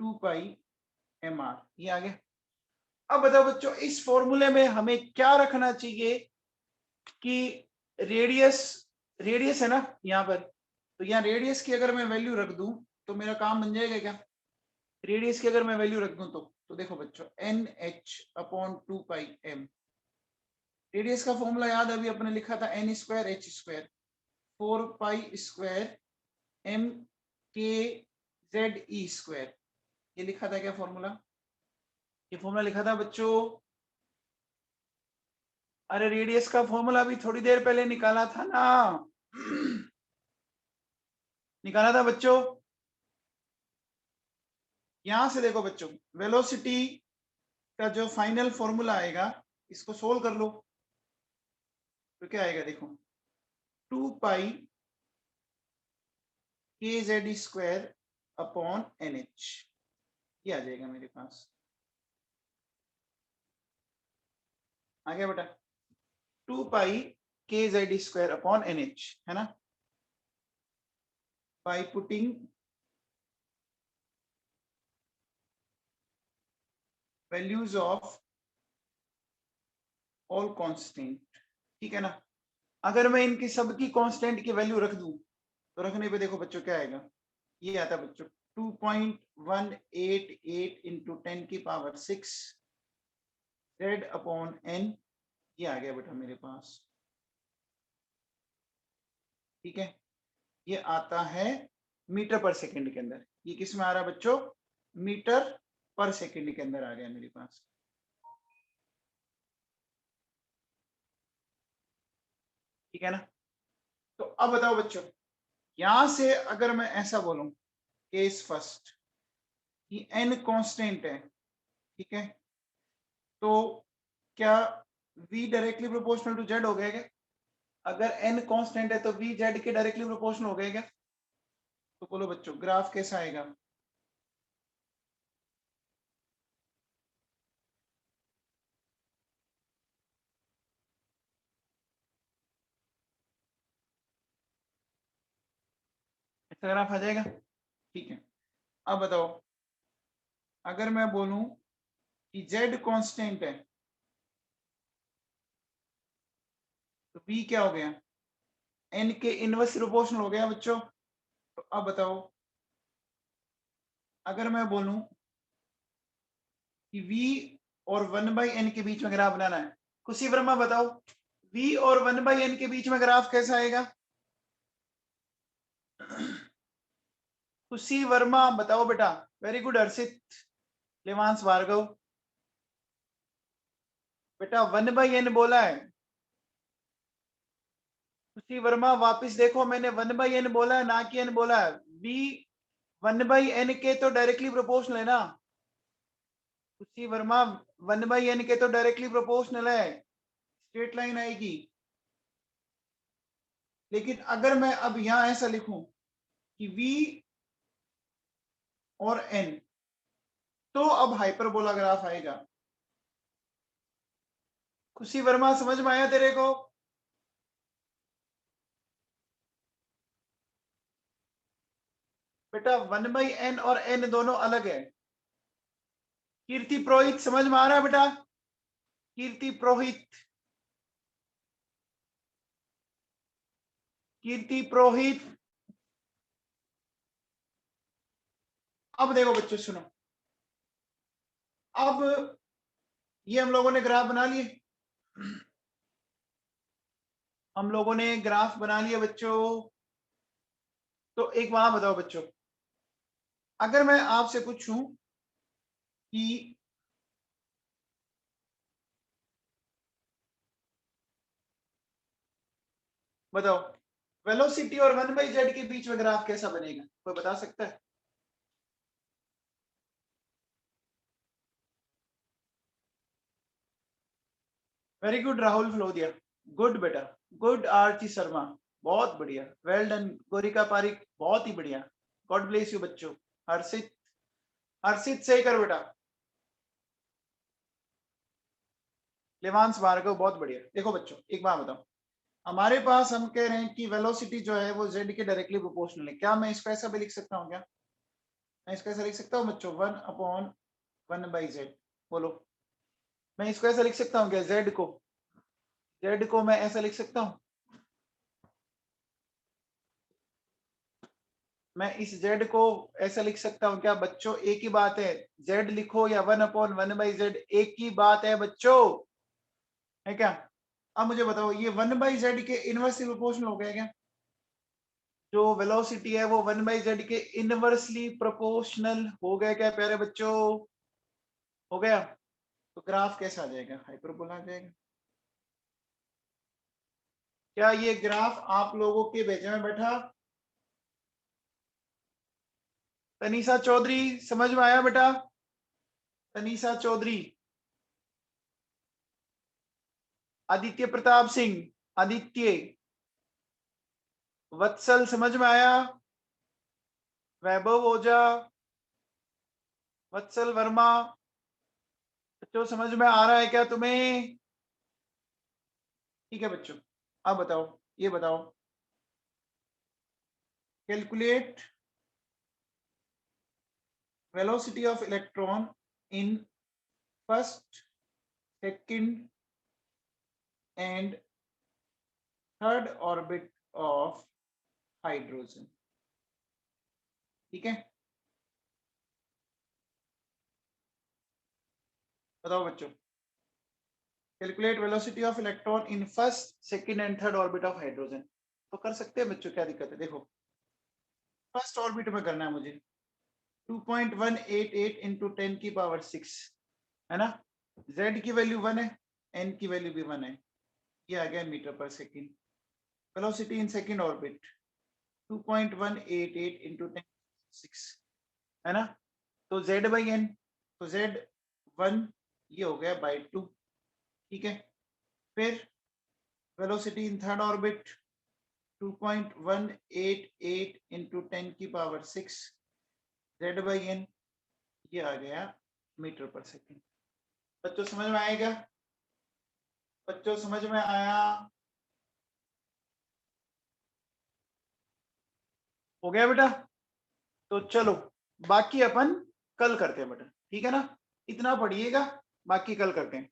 2 पाई mr, ये आ गया। अब बताओ बच्चों, इस फॉर्मूले में हमें क्या रखना चाहिए कि रेडियस, रेडियस है ना यहाँ पर, तो यहाँ रेडियस की अगर मैं वैल्यू रख दूं तो मेरा काम बन जाएगा क्या? रेडियस की अगर मैं वैल्यू रख दूं तो देखो बच्चों, n h upon 2 pi m. Radius का फॉर्मूला याद है, अभी अपने लिखा था n square H square 4 pi square M के जेड ई स्क्वायर। ये लिखा था क्या फॉर्मूला? ये फॉर्मूला लिखा था बच्चों। अरे रेडियस का फॉर्मूला अभी थोड़ी देर पहले निकाला था ना, निकाला था बच्चों। यहां से देखो बच्चों, वेलोसिटी का जो फाइनल फॉर्मूला आएगा, इसको सोल्व कर लो तो क्या आएगा देखो, 2 pi k Z square upon n h, ये आ जाएगा मेरे पास। आ गया बेटा, 2 pi k Z square upon n h, है ना? By putting values of all constant, ठीक है ना? अगर मैं इनकी सबकी कांस्टेंट की वैल्यू रख दूं तो रखने पे देखो बच्चों क्या आएगा, ये आता है बच्चों 2.188 इंटू 10 की पावर 6 जेड अपॉन एन, ये आ गया बेटा मेरे पास, ठीक है? ये आता है मीटर पर सेकंड के अंदर। ये किस में आ रहा है बच्चों? मीटर पर सेकंड के अंदर आ गया मेरे पास, ठीक है ना? तो अब बताओ बच्चों, यहां से अगर मैं ऐसा बोलूं, केस फर्स्ट कि एन कांस्टेंट है, ठीक है, तो क्या v directly proportional to z हो गया क्या? अगर n कांस्टेंट है तो v z के डायरेक्टली प्रोपोर्शनल हो गया क्या? तो बोलो बच्चों ग्राफ कैसा आएगा? ऐसा ग्राफ आ जाएगा, ठीक है? अब बताओ, अगर मैं बोलूं कि z कांस्टेंट है तो v क्या हो गया? n के इनवर्स प्रोपोर्शनल हो गया बच्चों। तो अब बताओ, अगर मैं बोलूं कि v और 1/n के बीच में ग्राफ बनाना है, खुशी वर्मा बताओ v और 1/n के बीच में ग्राफ कैसा आएगा? खुशी वर्मा बताओ बेटा। वेरी गुड हर्षित, लेवांस भार्गव। बेटा 1/n बोला है। खुशी वर्मा वापस देखो, मैंने 1/n बोला है ना कि n बोला है। v 1/n के तो डायरेक्टली प्रोपोर्शनल है ना। खुशी वर्मा 1/n के तो डायरेक्टली प्रोपोर्शनल है, स्ट्रेट लाइन आएगी। लेकिन अगर मैं अब यहां ऐसा लिखूं कि v और n, तो अब हाइपरबोला ग्राफ आएगा। खुशी वर्मा समझ में आया तेरे को? बेटा 1/n और n दोनों अलग है। कीर्ति पुरोहित समझ में आ रहा है बेटा? कीर्ति पुरोहित, कीर्ति पुरोहित। अब देखो बच्चों सुनो, अब ये हम लोगों ने ग्राफ बना लिए, हम लोगों ने ग्राफ बना लिया बच्चों। तो एक वहां बताओ बच्चों, अगर मैं आपसे पूछूं कि बताओ वेलोसिटी और 1/z के बीच में ग्राफ कैसा बनेगा, कोई बता सकता है? वेरी गुड राहुल फ्लोदिया, गुड बेटा, गुड आरती शर्मा, बहुत बढ़िया, वेल डन गोरिका पारिक, बहुत ही बढ़िया, गॉड ब्लेस यू बच्चों। हर्षित, हर्षित सही कर बेटा, लेवांस भार्गव बहुत बढ़िया। देखो बच्चों एक बात बताओ, हमारे पास हम कह रहे हैं कि वेलोसिटी जो है वो z के डायरेक्टली प्रोपोर्शनल है, क्या मैं इसको ऐसा भी लिख सकता हूँ? क्या मैं इसको ऐसा लिख सकता हूँ बच्चों, 1/1/z? बोलो, मैं इसको ऐसा लिख सकता हूँ क्या? z को मैं ऐसा लिख सकता हूँ? मैं इस z को ऐसा लिख सकता हूँ क्या बच्चों? एक ही बात है, z लिखो या 1/1/z, एक ही बात है बच्चों, है क्या? अब मुझे बताओ ये 1/z के इनवर्सली प्रोपोर्शनल हो गया क्या? जो वेलोसिटी है वो 1/z के इनवर्सली प्रोपोर्शनल हो गया क्या प्यारे बच्चों? हो गया। तो ग्राफ कैसा आ जाएगा? हाइपरबोला आ जाएगा। क्या ये ग्राफ आप लोगों के भेजे में बैठा? तनीषा चौधरी समझ में आया बेटा? तनीषा चौधरी, आदित्य प्रताप सिंह, आदित्य, वत्सल समझ में आया? वैभव ओझा, वत्सल वर्मा, बच्चों समझ में आ रहा है क्या तुम्हें? ठीक है बच्चों, अब बताओ, ये बताओ, calculate velocity of electron in first, second and third orbit of hydrogen. ठीक है, बताओ बच्चों, calculate velocity of electron in first, second and third orbit of hydrogen. तो कर सकते हैं बच्चों, क्या दिक्कत है? देखो फर्स्ट ऑर्बिट में करना है मुझे, 2.188 इंटू 10⁻6 है ना, z की वैल्यू 1 है, n की वैल्यू भी 1 है, ये आ गया मीटर पर second. Velocity in second orbit 2.188 into 10⁻6 है ना, तो z बाई n, तो z1 ये हो गया बाई 2। ठीक है, फिर velocity in third orbit 2.188 into 10⁻6 z by n, ये आ गया मीटर पर सेकंड। बच्चों समझ में आएगा? बच्चों समझ में आया? हो गया बेटा? तो चलो बाकी अपन कल करते हैं बेटा, ठीक है ना, इतना पढ़िएगा, बाकी कल करते हैं।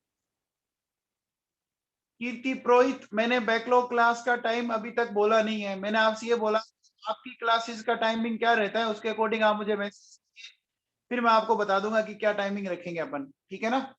कीर्ति पुरोहित, मैंने बैकलॉग क्लास का टाइम अभी तक बोला नहीं है, मैंने आपसे ये बोला आपकी क्लासेस का टाइमिंग क्या रहता है, उसके अकॉर्डिंग आप मुझे मैसेज, फिर मैं आपको बता दूंगा कि क्या टाइमिंग रखेंगे अपन, ठीक है ना।